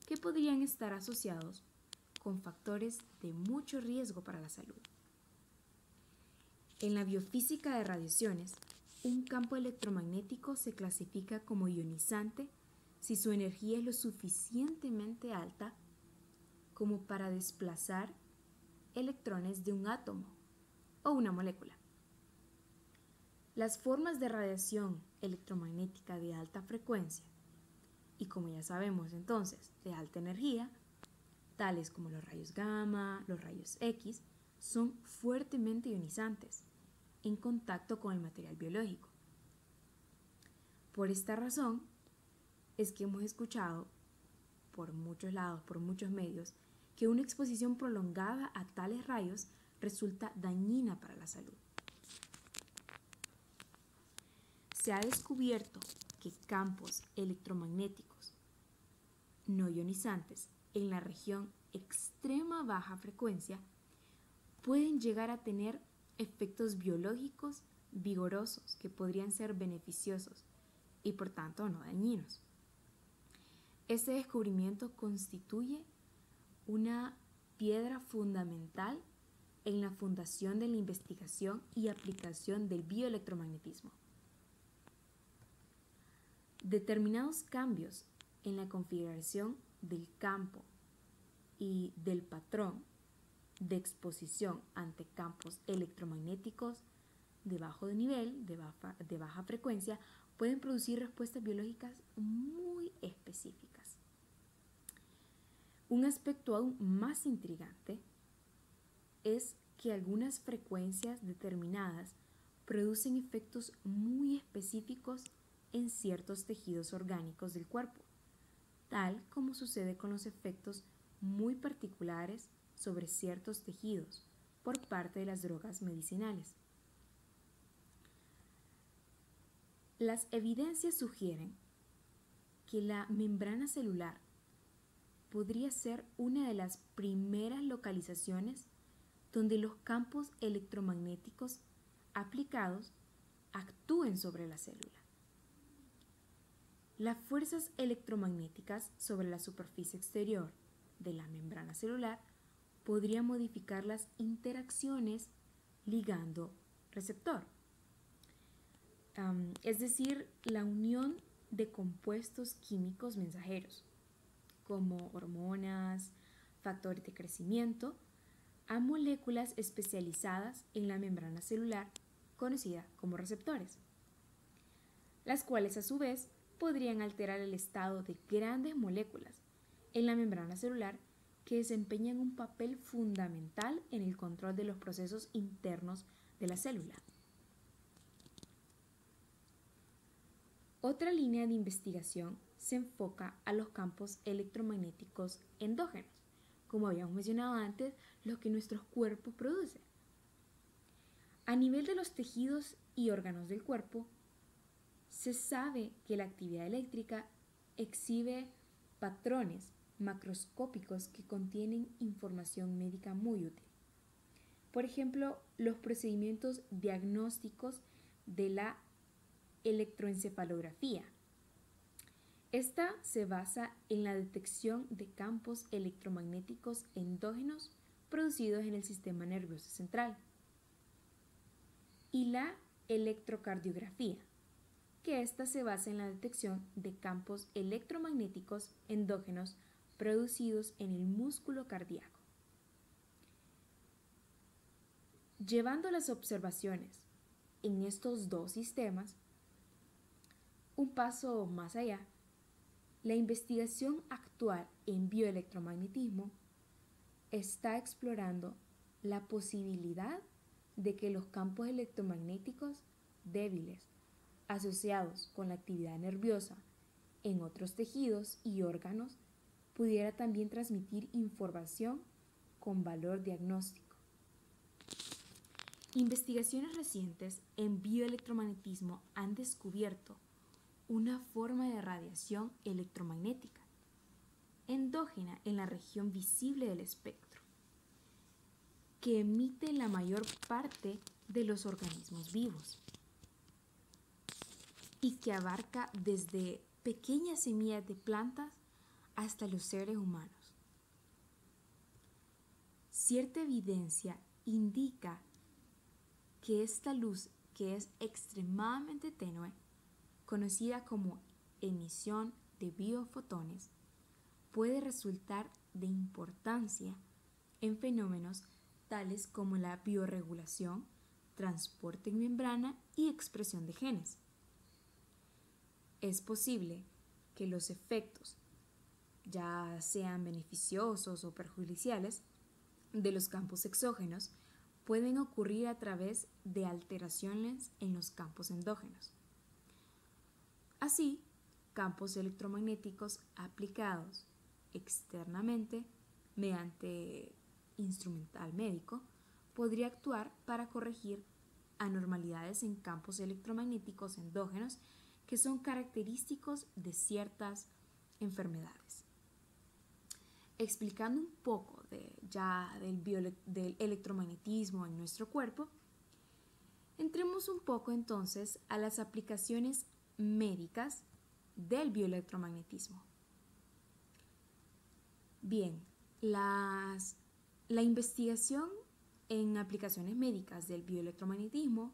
que podrían estar asociados con factores de mucho riesgo para la salud. En la biofísica de radiaciones, un campo electromagnético se clasifica como ionizante si su energía es lo suficientemente alta como para desplazar electrones de un átomo o una molécula. Las formas de radiación electromagnética de alta frecuencia y, como ya sabemos entonces, de alta energía, tales como los rayos gamma, los rayos X, son fuertemente ionizantes en contacto con el material biológico. Por esta razón es que hemos escuchado por muchos lados, por muchos medios, que una exposición prolongada a tales rayos resulta dañina para la salud. Se ha descubierto que campos electromagnéticos no ionizantes en la región extrema baja frecuencia pueden llegar a tener efectos biológicos vigorosos que podrían ser beneficiosos y por tanto no dañinos. Este descubrimiento constituye una piedra fundamental en la fundación de la investigación y aplicación del bioelectromagnetismo. Determinados cambios en la configuración del campo y del patrón de exposición ante campos electromagnéticos de bajo nivel, de baja frecuencia, pueden producir respuestas biológicas muy específicas. Un aspecto aún más intrigante es que algunas frecuencias determinadas producen efectos muy específicos en ciertos tejidos orgánicos del cuerpo, tal como sucede con los efectos muy particulares sobre ciertos tejidos por parte de las drogas medicinales. Las evidencias sugieren que la membrana celular podría ser una de las primeras localizaciones donde los campos electromagnéticos aplicados actúen sobre la célula. Las fuerzas electromagnéticas sobre la superficie exterior de la membrana celular podrían modificar las interacciones ligando-receptor, es decir, la unión de compuestos químicos mensajeros, como hormonas, factores de crecimiento, a moléculas especializadas en la membrana celular, conocida como receptores, las cuales a su vez podrían alterar el estado de grandes moléculas en la membrana celular que desempeñan un papel fundamental en el control de los procesos internos de la célula. Otra línea de investigación se enfoca a los campos electromagnéticos endógenos, como habíamos mencionado antes, los que nuestros cuerpos producen. A nivel de los tejidos y órganos del cuerpo, se sabe que la actividad eléctrica exhibe patrones macroscópicos que contienen información médica muy útil. Por ejemplo, los procedimientos diagnósticos de la electroencefalografía. Esta se basa en la detección de campos electromagnéticos endógenos producidos en el sistema nervioso central. Y la electrocardiografía, que esta se basa en la detección de campos electromagnéticos endógenos producidos en el músculo cardíaco. Llevando las observaciones en estos dos sistemas un paso más allá, la investigación actual en bioelectromagnetismo está explorando la posibilidad de que los campos electromagnéticos débiles asociados con la actividad nerviosa en otros tejidos y órganos pudiera también transmitir información con valor diagnóstico. Investigaciones recientes en bioelectromagnetismo han descubierto una forma de radiación electromagnética endógena en la región visible del espectro, que emite la mayor parte de los organismos vivos y que abarca desde pequeñas semillas de plantas hasta los seres humanos. Cierta evidencia indica que esta luz, que es extremadamente tenue, conocida como emisión de biofotones, puede resultar de importancia en fenómenos tales como la biorregulación, transporte en membrana y expresión de genes. Es posible que los efectos, ya sean beneficiosos o perjudiciales, de los campos exógenos pueden ocurrir a través de alteraciones en los campos endógenos. Así, campos electromagnéticos aplicados externamente mediante instrumental médico podría actuar para corregir anormalidades en campos electromagnéticos endógenos que son característicos de ciertas enfermedades. explicando un poco del electromagnetismo en nuestro cuerpo, entremos un poco entonces a las aplicaciones médicas del bioelectromagnetismo. Bien, la investigación en aplicaciones médicas del bioelectromagnetismo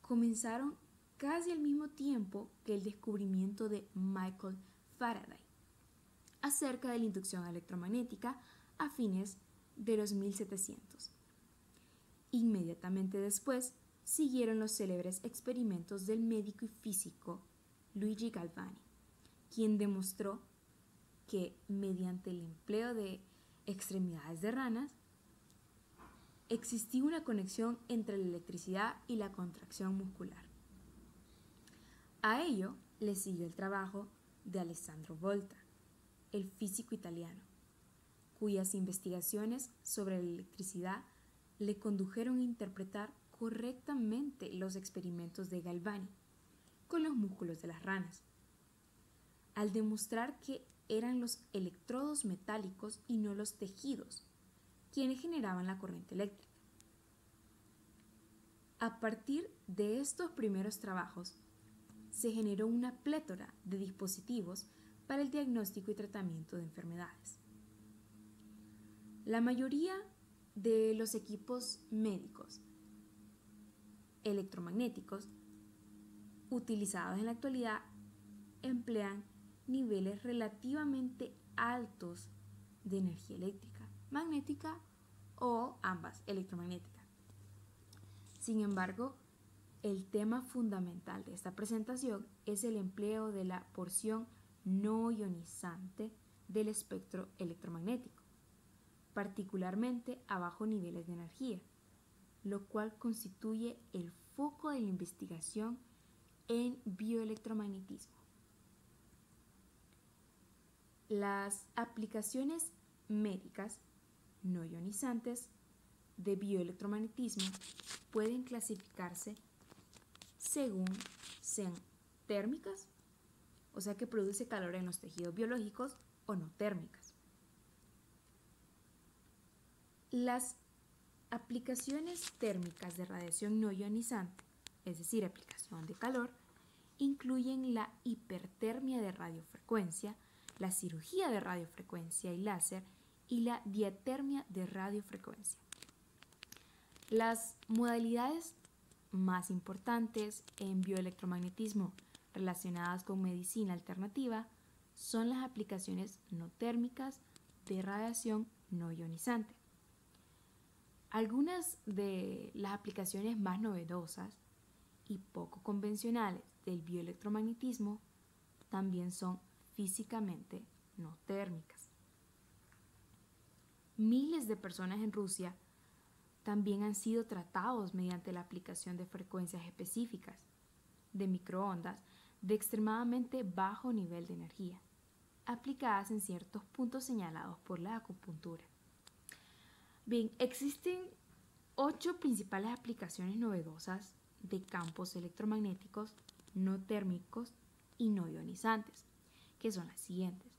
comenzaron casi al mismo tiempo que el descubrimiento de Michael Faraday acerca de la inducción electromagnética a fines de los 1700. Inmediatamente después siguieron los célebres experimentos del médico y físico Luigi Galvani, quien demostró que mediante el empleo de extremidades de ranas existía una conexión entre la electricidad y la contracción muscular. A ello le siguió el trabajo de Alessandro Volta, el físico italiano, cuyas investigaciones sobre la electricidad le condujeron a interpretar correctamente los experimentos de Galvani con los músculos de las ranas, al demostrar que eran los electrodos metálicos y no los tejidos quienes generaban la corriente eléctrica. A partir de estos primeros trabajos, se generó una plétora de dispositivos para el diagnóstico y tratamiento de enfermedades. La mayoría de los equipos médicos electromagnéticos utilizados en la actualidad emplean niveles relativamente altos de energía eléctrica, magnética o ambas, electromagnética. Sin embargo, el tema fundamental de esta presentación es el empleo de la porción no ionizante del espectro electromagnético, particularmente a bajos niveles de energía, lo cual constituye el foco de la investigación en bioelectromagnetismo. Las aplicaciones médicas no ionizantes de bioelectromagnetismo pueden clasificarse según sean térmicas, o sea que produce calor en los tejidos biológicos, o no térmicas. Las aplicaciones térmicas de radiación no ionizante, es decir, aplicación de calor, incluyen la hipertermia de radiofrecuencia, la cirugía de radiofrecuencia y láser y la diatermia de radiofrecuencia. Las modalidades más importantes en bioelectromagnetismo relacionadas con medicina alternativa son las aplicaciones no térmicas de radiación no ionizante. Algunas de las aplicaciones más novedosas y poco convencionales del bioelectromagnetismo también son físicamente no térmicas. Miles de personas en Rusia también han sido tratados mediante la aplicación de frecuencias específicas de microondas de extremadamente bajo nivel de energía, aplicadas en ciertos puntos señalados por la acupuntura. Bien, existen 8 principales aplicaciones novedosas de campos electromagnéticos no térmicos y no ionizantes, que son las siguientes: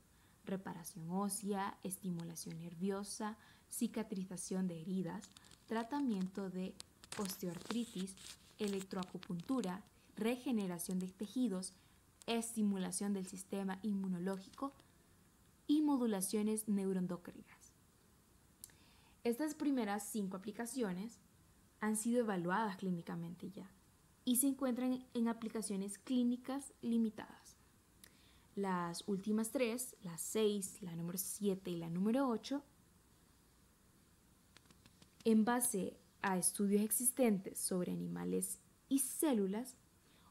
reparación ósea, estimulación nerviosa, cicatrización de heridas, tratamiento de osteoartritis, electroacupuntura, regeneración de tejidos, estimulación del sistema inmunológico y modulaciones neuroendocrinas. Estas primeras 5 aplicaciones han sido evaluadas clínicamente ya y se encuentran en aplicaciones clínicas limitadas. Las últimas 3, la 6, la número 7 y la número 8, en base a estudios existentes sobre animales y células,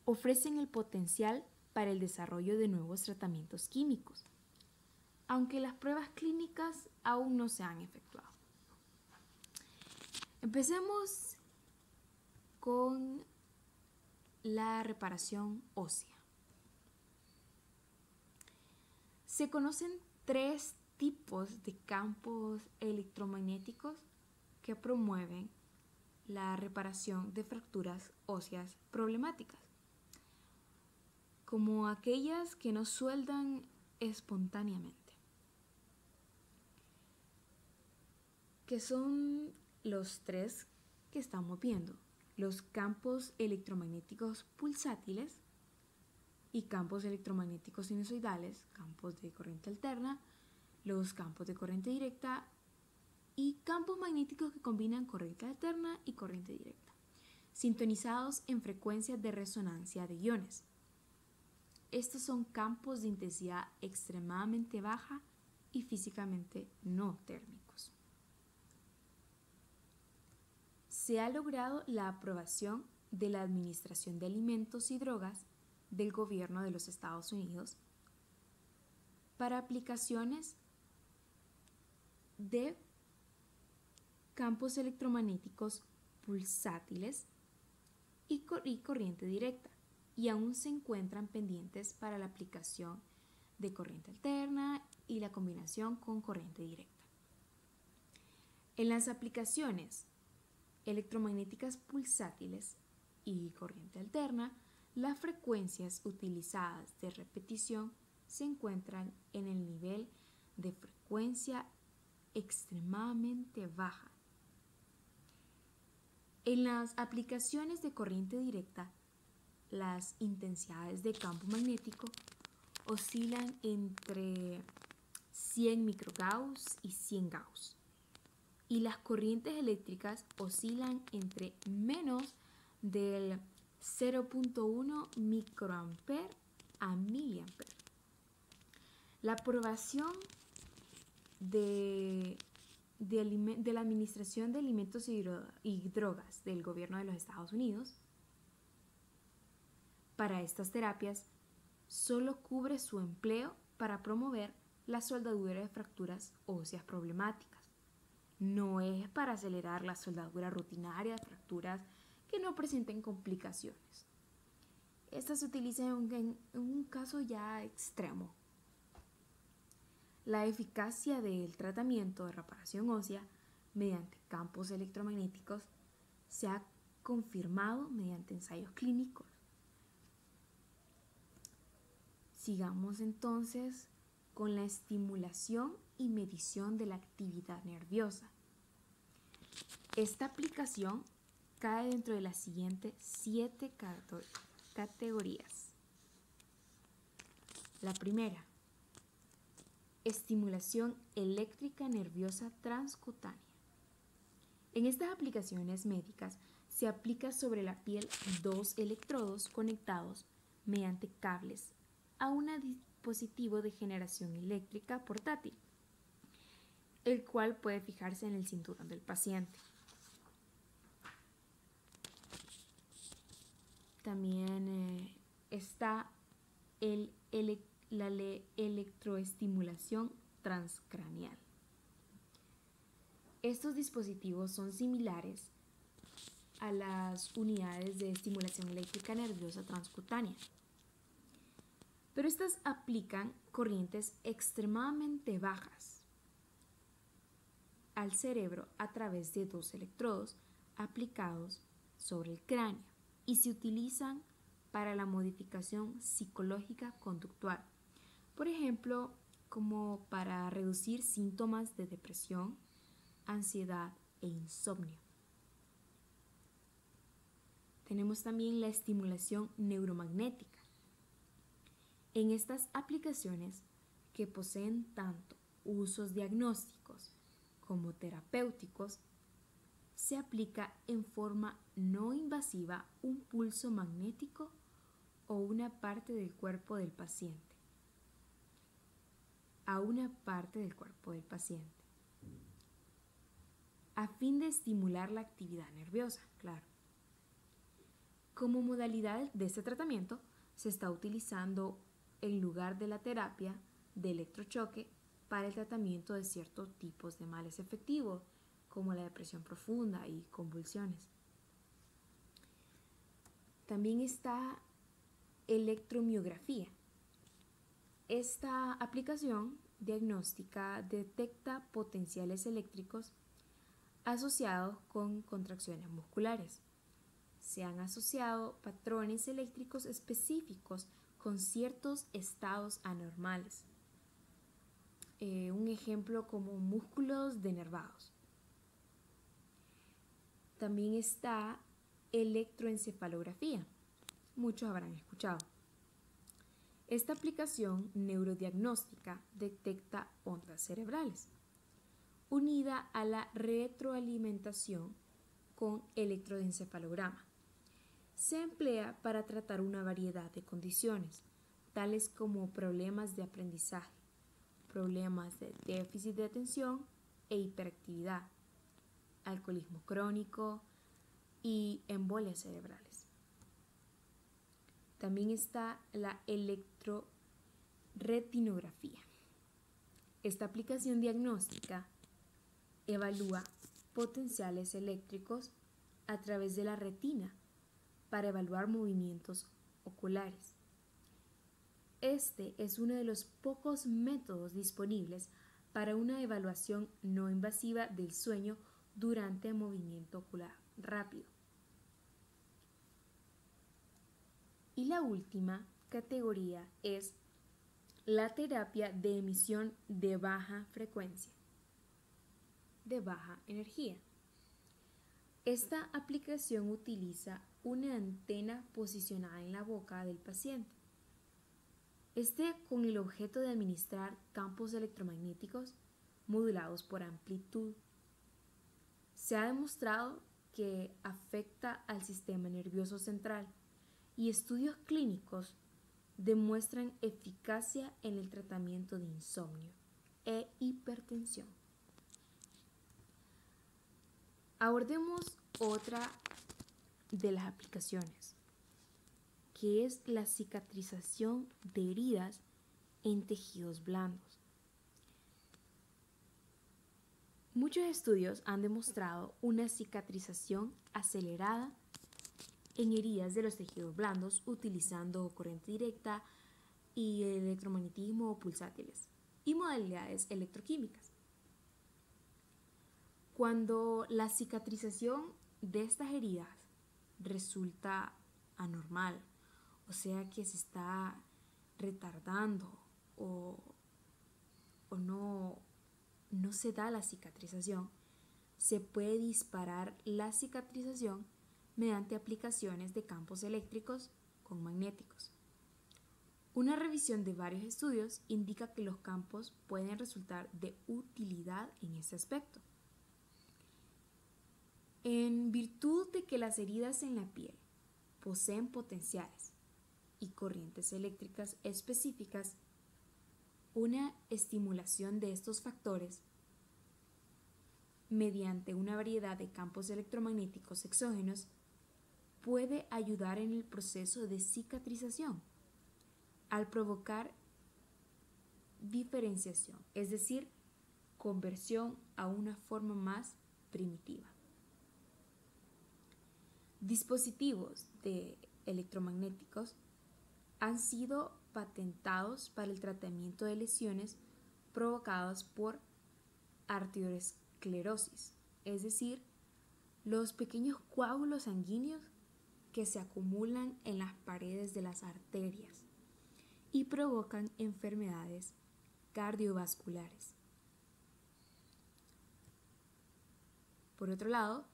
ofrecen el potencial para el desarrollo de nuevos tratamientos químicos, aunque las pruebas clínicas aún no se han efectuado. Empecemos con la reparación ósea. Se conocen 3 tipos de campos electromagnéticos que promueven la reparación de fracturas óseas problemáticas, como aquellas que no sueldan espontáneamente. que son los tres que estamos viendo: los campos electromagnéticos pulsátiles y campos electromagnéticos sinusoidales, campos de corriente alterna, los campos de corriente directa y campos magnéticos que combinan corriente alterna y corriente directa, sintonizados en frecuencias de resonancia de iones. Estos son campos de intensidad extremadamente baja y físicamente no térmicos. Se ha logrado la aprobación de la Administración de Alimentos y Drogas del Gobierno de los Estados Unidos para aplicaciones de campos electromagnéticos pulsátiles y corriente directa, y aún se encuentran pendientes para la aplicación de corriente alterna y la combinación con corriente directa. En las aplicaciones electromagnéticas pulsátiles y corriente alterna, las frecuencias utilizadas de repetición se encuentran en el nivel de frecuencia extremadamente baja. En las aplicaciones de corriente directa, las intensidades de campo magnético oscilan entre 100 microgauss y 100 gauss, y las corrientes eléctricas oscilan entre menos del 0.1 microampere a miliampere. La aprobación de la Administración de Alimentos y Drogas del Gobierno de los Estados Unidos para estas terapias solo cubre su empleo para promover la soldadura de fracturas óseas problemáticas. No es para acelerar la soldadura rutinaria de fracturas que no presenten complicaciones. Esta se utiliza en un caso ya extremo. La eficacia del tratamiento de reparación ósea mediante campos electromagnéticos se ha confirmado mediante ensayos clínicos. Sigamos entonces con la estimulación y medición de la actividad nerviosa. Esta aplicación cae dentro de las siguientes 7 categorías. La primera: estimulación eléctrica nerviosa transcutánea. En estas aplicaciones médicas se aplica sobre la piel 2 electrodos conectados mediante cables a un dispositivo de generación eléctrica portátil, el cual puede fijarse en el cinturón del paciente. También está la electroestimulación transcraneal. Estos dispositivos son similares a las unidades de estimulación eléctrica nerviosa transcutánea, pero estas aplican corrientes extremadamente bajas al cerebro a través de 2 electrodos aplicados sobre el cráneo y se utilizan para la modificación psicológica conductual, por ejemplo, como para reducir síntomas de depresión, ansiedad e insomnio. Tenemos también la estimulación neuromagnética. En estas aplicaciones, que poseen tanto usos diagnósticos como terapéuticos, se aplica en forma no invasiva un pulso magnético o una parte del cuerpo del paciente. A fin de estimular la actividad nerviosa, claro. Como modalidad de este tratamiento, se está utilizando en lugar de la terapia de electrochoque para el tratamiento de ciertos tipos de males efectivos, como la depresión profunda y convulsiones. También está electromiografía. Esta aplicación diagnóstica detecta potenciales eléctricos asociados con contracciones musculares. Se han asociado patrones eléctricos específicos con ciertos estados anormales. Un ejemplo como músculos denervados. También está electroencefalografía. Muchos habrán escuchado. Esta aplicación neurodiagnóstica detecta ondas cerebrales, unida a la retroalimentación con electroencefalograma. Se emplea para tratar una variedad de condiciones, tales como problemas de aprendizaje, problemas de déficit de atención e hiperactividad, alcoholismo crónico y embolias cerebrales. También está la electroretinografía. Esta aplicación diagnóstica evalúa potenciales eléctricos a través de la retina para evaluar movimientos oculares. Este es uno de los pocos métodos disponibles para una evaluación no invasiva del sueño durante movimiento ocular rápido. Y la última categoría es la terapia de emisión de baja frecuencia, de baja energía. Esta aplicación utiliza una antena posicionada en la boca del paciente. Con el objeto de administrar campos electromagnéticos modulados por amplitud. Se ha demostrado que afecta al sistema nervioso central y estudios clínicos demuestran eficacia en el tratamiento de insomnio e hipertensión. Abordemos otra de las aplicaciones, que es la cicatrización de heridas en tejidos blandos. Muchos estudios han demostrado una cicatrización acelerada en heridas de los tejidos blandos utilizando corriente directa y electromagnetismo pulsátiles y modalidades electroquímicas. Cuando la cicatrización de estas heridas resulta anormal, o sea que se está retardando o no se da la cicatrización, se puede disparar la cicatrización mediante aplicaciones de campos eléctricos con magnéticos. Una revisión de varios estudios indica que los campos pueden resultar de utilidad en este aspecto. En virtud de que las heridas en la piel poseen potenciales y corrientes eléctricas específicas, una estimulación de estos factores mediante una variedad de campos electromagnéticos exógenos puede ayudar en el proceso de cicatrización al provocar diferenciación, es decir, conversión a una forma más primitiva. Dispositivos electromagnéticos han sido patentados para el tratamiento de lesiones provocadas por arteriosclerosis, es decir, los pequeños coágulos sanguíneos que se acumulan en las paredes de las arterias y provocan enfermedades cardiovasculares. Por otro lado,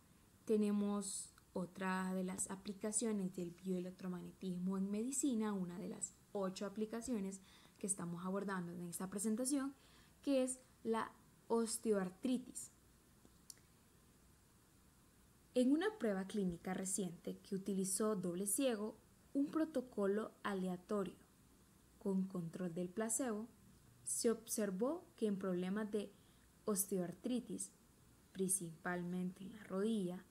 tenemos otra de las aplicaciones del bioelectromagnetismo en medicina, una de las 8 aplicaciones que estamos abordando en esta presentación, que es la osteoartritis. En una prueba clínica reciente que utilizó doble ciego, un protocolo aleatorio con control del placebo, se observó que en problemas de osteoartritis, principalmente en la rodilla,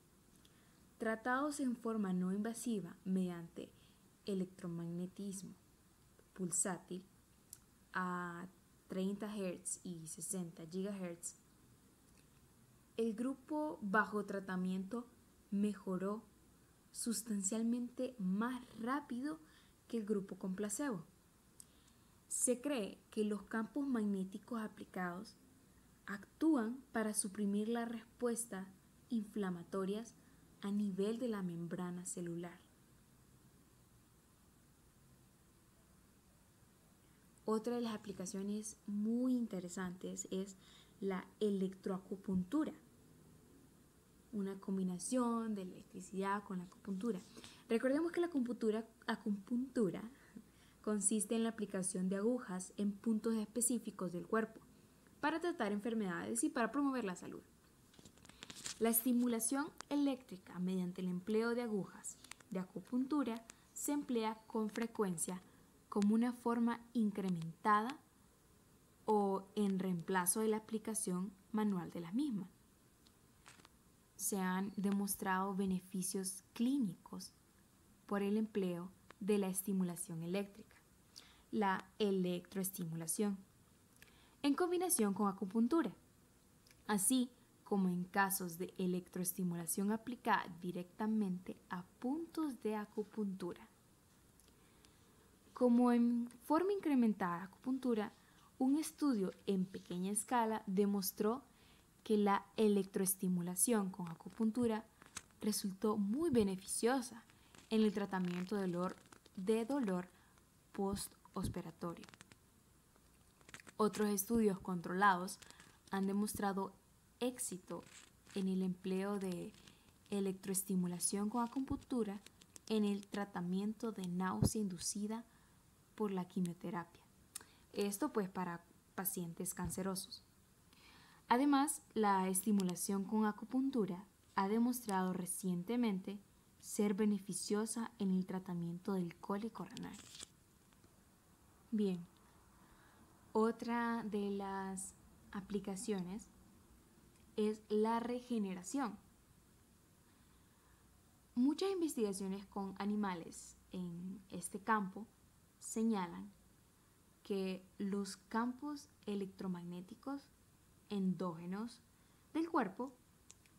tratados en forma no invasiva mediante electromagnetismo pulsátil a 30 Hz y 60 GHz, el grupo bajo tratamiento mejoró sustancialmente más rápido que el grupo con placebo. Se cree que los campos magnéticos aplicados actúan para suprimir la respuesta inflamatorias a nivel de la membrana celular. Otra de las aplicaciones muy interesantes es la electroacupuntura. una combinación de electricidad con la acupuntura. Recordemos que la acupuntura consiste en la aplicación de agujas en puntos específicos del cuerpo para tratar enfermedades y para promover la salud. La estimulación eléctrica mediante el empleo de agujas de acupuntura se emplea con frecuencia como una forma incrementada o en reemplazo de la aplicación manual de las mismas. Se han demostrado beneficios clínicos por el empleo de la estimulación eléctrica, la electroestimulación, en combinación con acupuntura, así como en casos de electroestimulación aplicada directamente a puntos de acupuntura. Como en forma incrementada de acupuntura, un estudio en pequeña escala demostró que la electroestimulación con acupuntura resultó muy beneficiosa en el tratamiento de dolor postoperatorio. Otros estudios controlados han demostrado éxito en el empleo de electroestimulación con acupuntura en el tratamiento de náusea inducida por la quimioterapia. Esto pues para pacientes cancerosos. Además, la estimulación con acupuntura ha demostrado recientemente ser beneficiosa en el tratamiento del cólico renal. Bien, otra de las aplicaciones es la regeneración. Muchas investigaciones con animales en este campo señalan que los campos electromagnéticos endógenos del cuerpo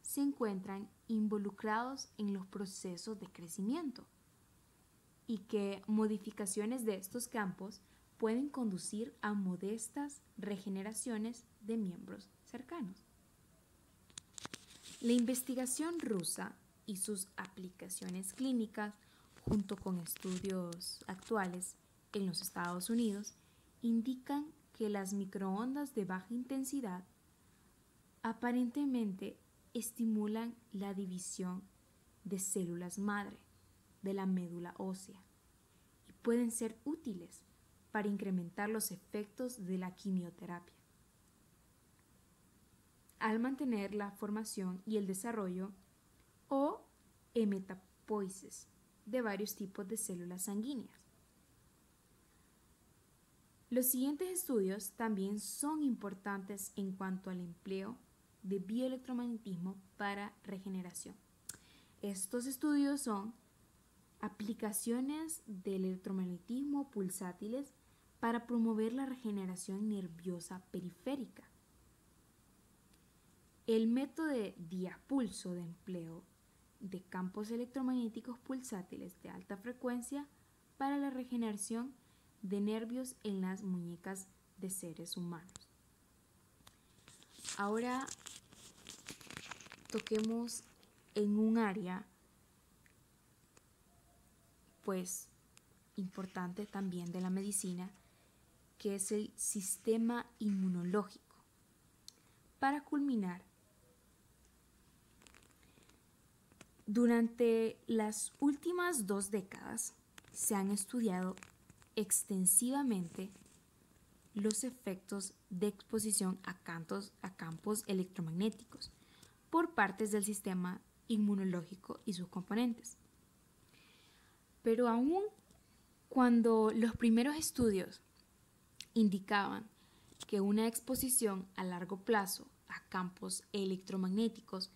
se encuentran involucrados en los procesos de crecimiento y que modificaciones de estos campos pueden conducir a modestas regeneraciones de miembros cercanos. La investigación rusa y sus aplicaciones clínicas, junto con estudios actuales en los Estados Unidos, indican que las microondas de baja intensidad aparentemente estimulan la división de células madre de la médula ósea y pueden ser útiles para incrementar los efectos de la quimioterapia, al mantener la formación y el desarrollo o hematopoiesis de varios tipos de células sanguíneas. Los siguientes estudios también son importantes en cuanto al empleo de bioelectromagnetismo para regeneración. Estos estudios son aplicaciones del electromagnetismo pulsátiles para promover la regeneración nerviosa periférica. El método de diapulso de empleo de campos electromagnéticos pulsátiles de alta frecuencia para la regeneración de nervios en las muñecas de seres humanos. Ahora toquemos en un área pues importante también de la medicina, que es el sistema inmunológico. Para culminar, durante las últimas 2 décadas se han estudiado extensivamente los efectos de exposición a campos electromagnéticos por partes del sistema inmunológico y sus componentes. Pero aún cuando los primeros estudios indicaban que una exposición a largo plazo a campos electromagnéticos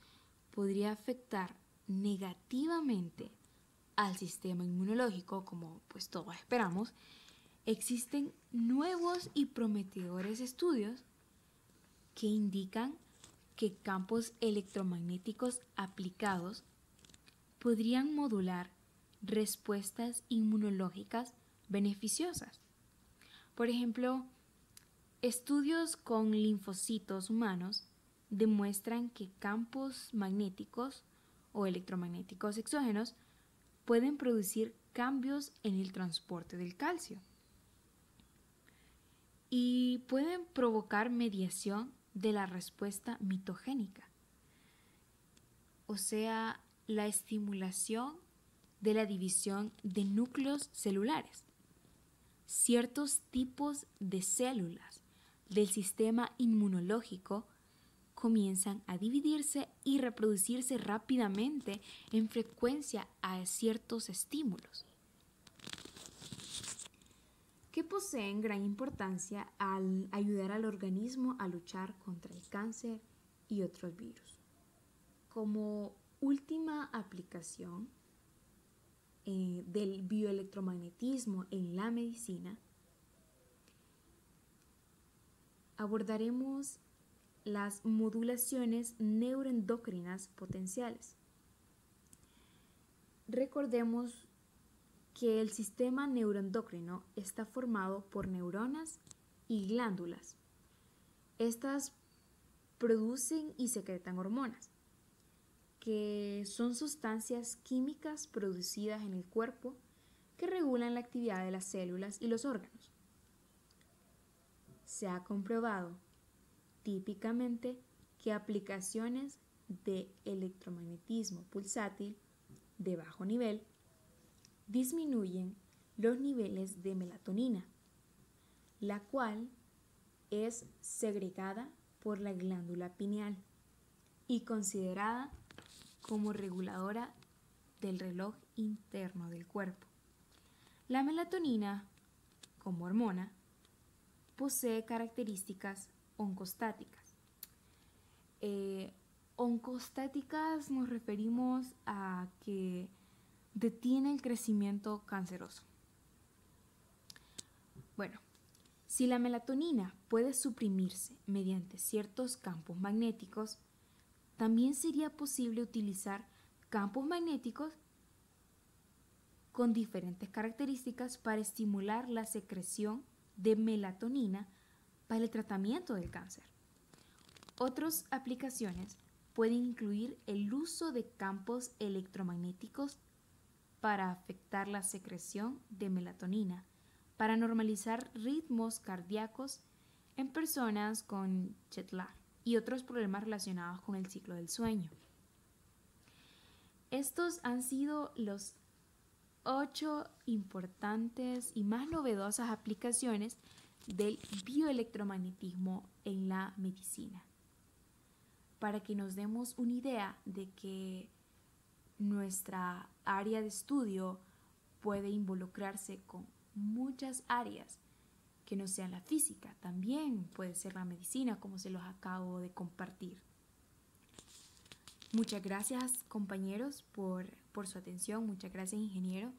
podría afectar negativamente al sistema inmunológico, como pues todos esperamos, existen nuevos y prometedores estudios que indican que campos electromagnéticos aplicados podrían modular respuestas inmunológicas beneficiosas. Por ejemplo, estudios con linfocitos humanos demuestran que campos magnéticos o electromagnéticos exógenos pueden producir cambios en el transporte del calcio y pueden provocar mediación de la respuesta mitogénica. o sea, la estimulación de la división de núcleos celulares. Ciertos tipos de células del sistema inmunológico comienzan a dividirse y reproducirse rápidamente en frecuencia a ciertos estímulos, que poseen gran importancia al ayudar al organismo a luchar contra el cáncer y otros virus. Como última aplicación del bioelectromagnetismo en la medicina, abordaremos las modulaciones neuroendocrinas potenciales. Recordemos que el sistema neuroendocrino está formado por neuronas y glándulas. Estas producen y secretan hormonas, que son sustancias químicas producidas en el cuerpo que regulan la actividad de las células y los órganos. Se ha comprobado típicamente que aplicaciones de electromagnetismo pulsátil de bajo nivel disminuyen los niveles de melatonina, la cual es segregada por la glándula pineal y considerada como reguladora del reloj interno del cuerpo. La melatonina, como hormona, posee características oncostáticas. Oncostáticas nos referimos a que detiene el crecimiento canceroso. Bueno, si la melatonina puede suprimirse mediante ciertos campos magnéticos, también sería posible utilizar campos magnéticos con diferentes características para estimular la secreción de melatonina para el tratamiento del cáncer. Otras aplicaciones pueden incluir el uso de campos electromagnéticos para afectar la secreción de melatonina, para normalizar ritmos cardíacos en personas con jet lag y otros problemas relacionados con el ciclo del sueño. Estos han sido los 8 importantes y más novedosas aplicaciones del bioelectromagnetismo en la medicina. Para que nos demos una idea de que nuestra área de estudio puede involucrarse con muchas áreas que no sean la física, también puede ser la medicina, como se los acabo de compartir. Muchas gracias, compañeros, por su atención. Muchas gracias, ingeniero.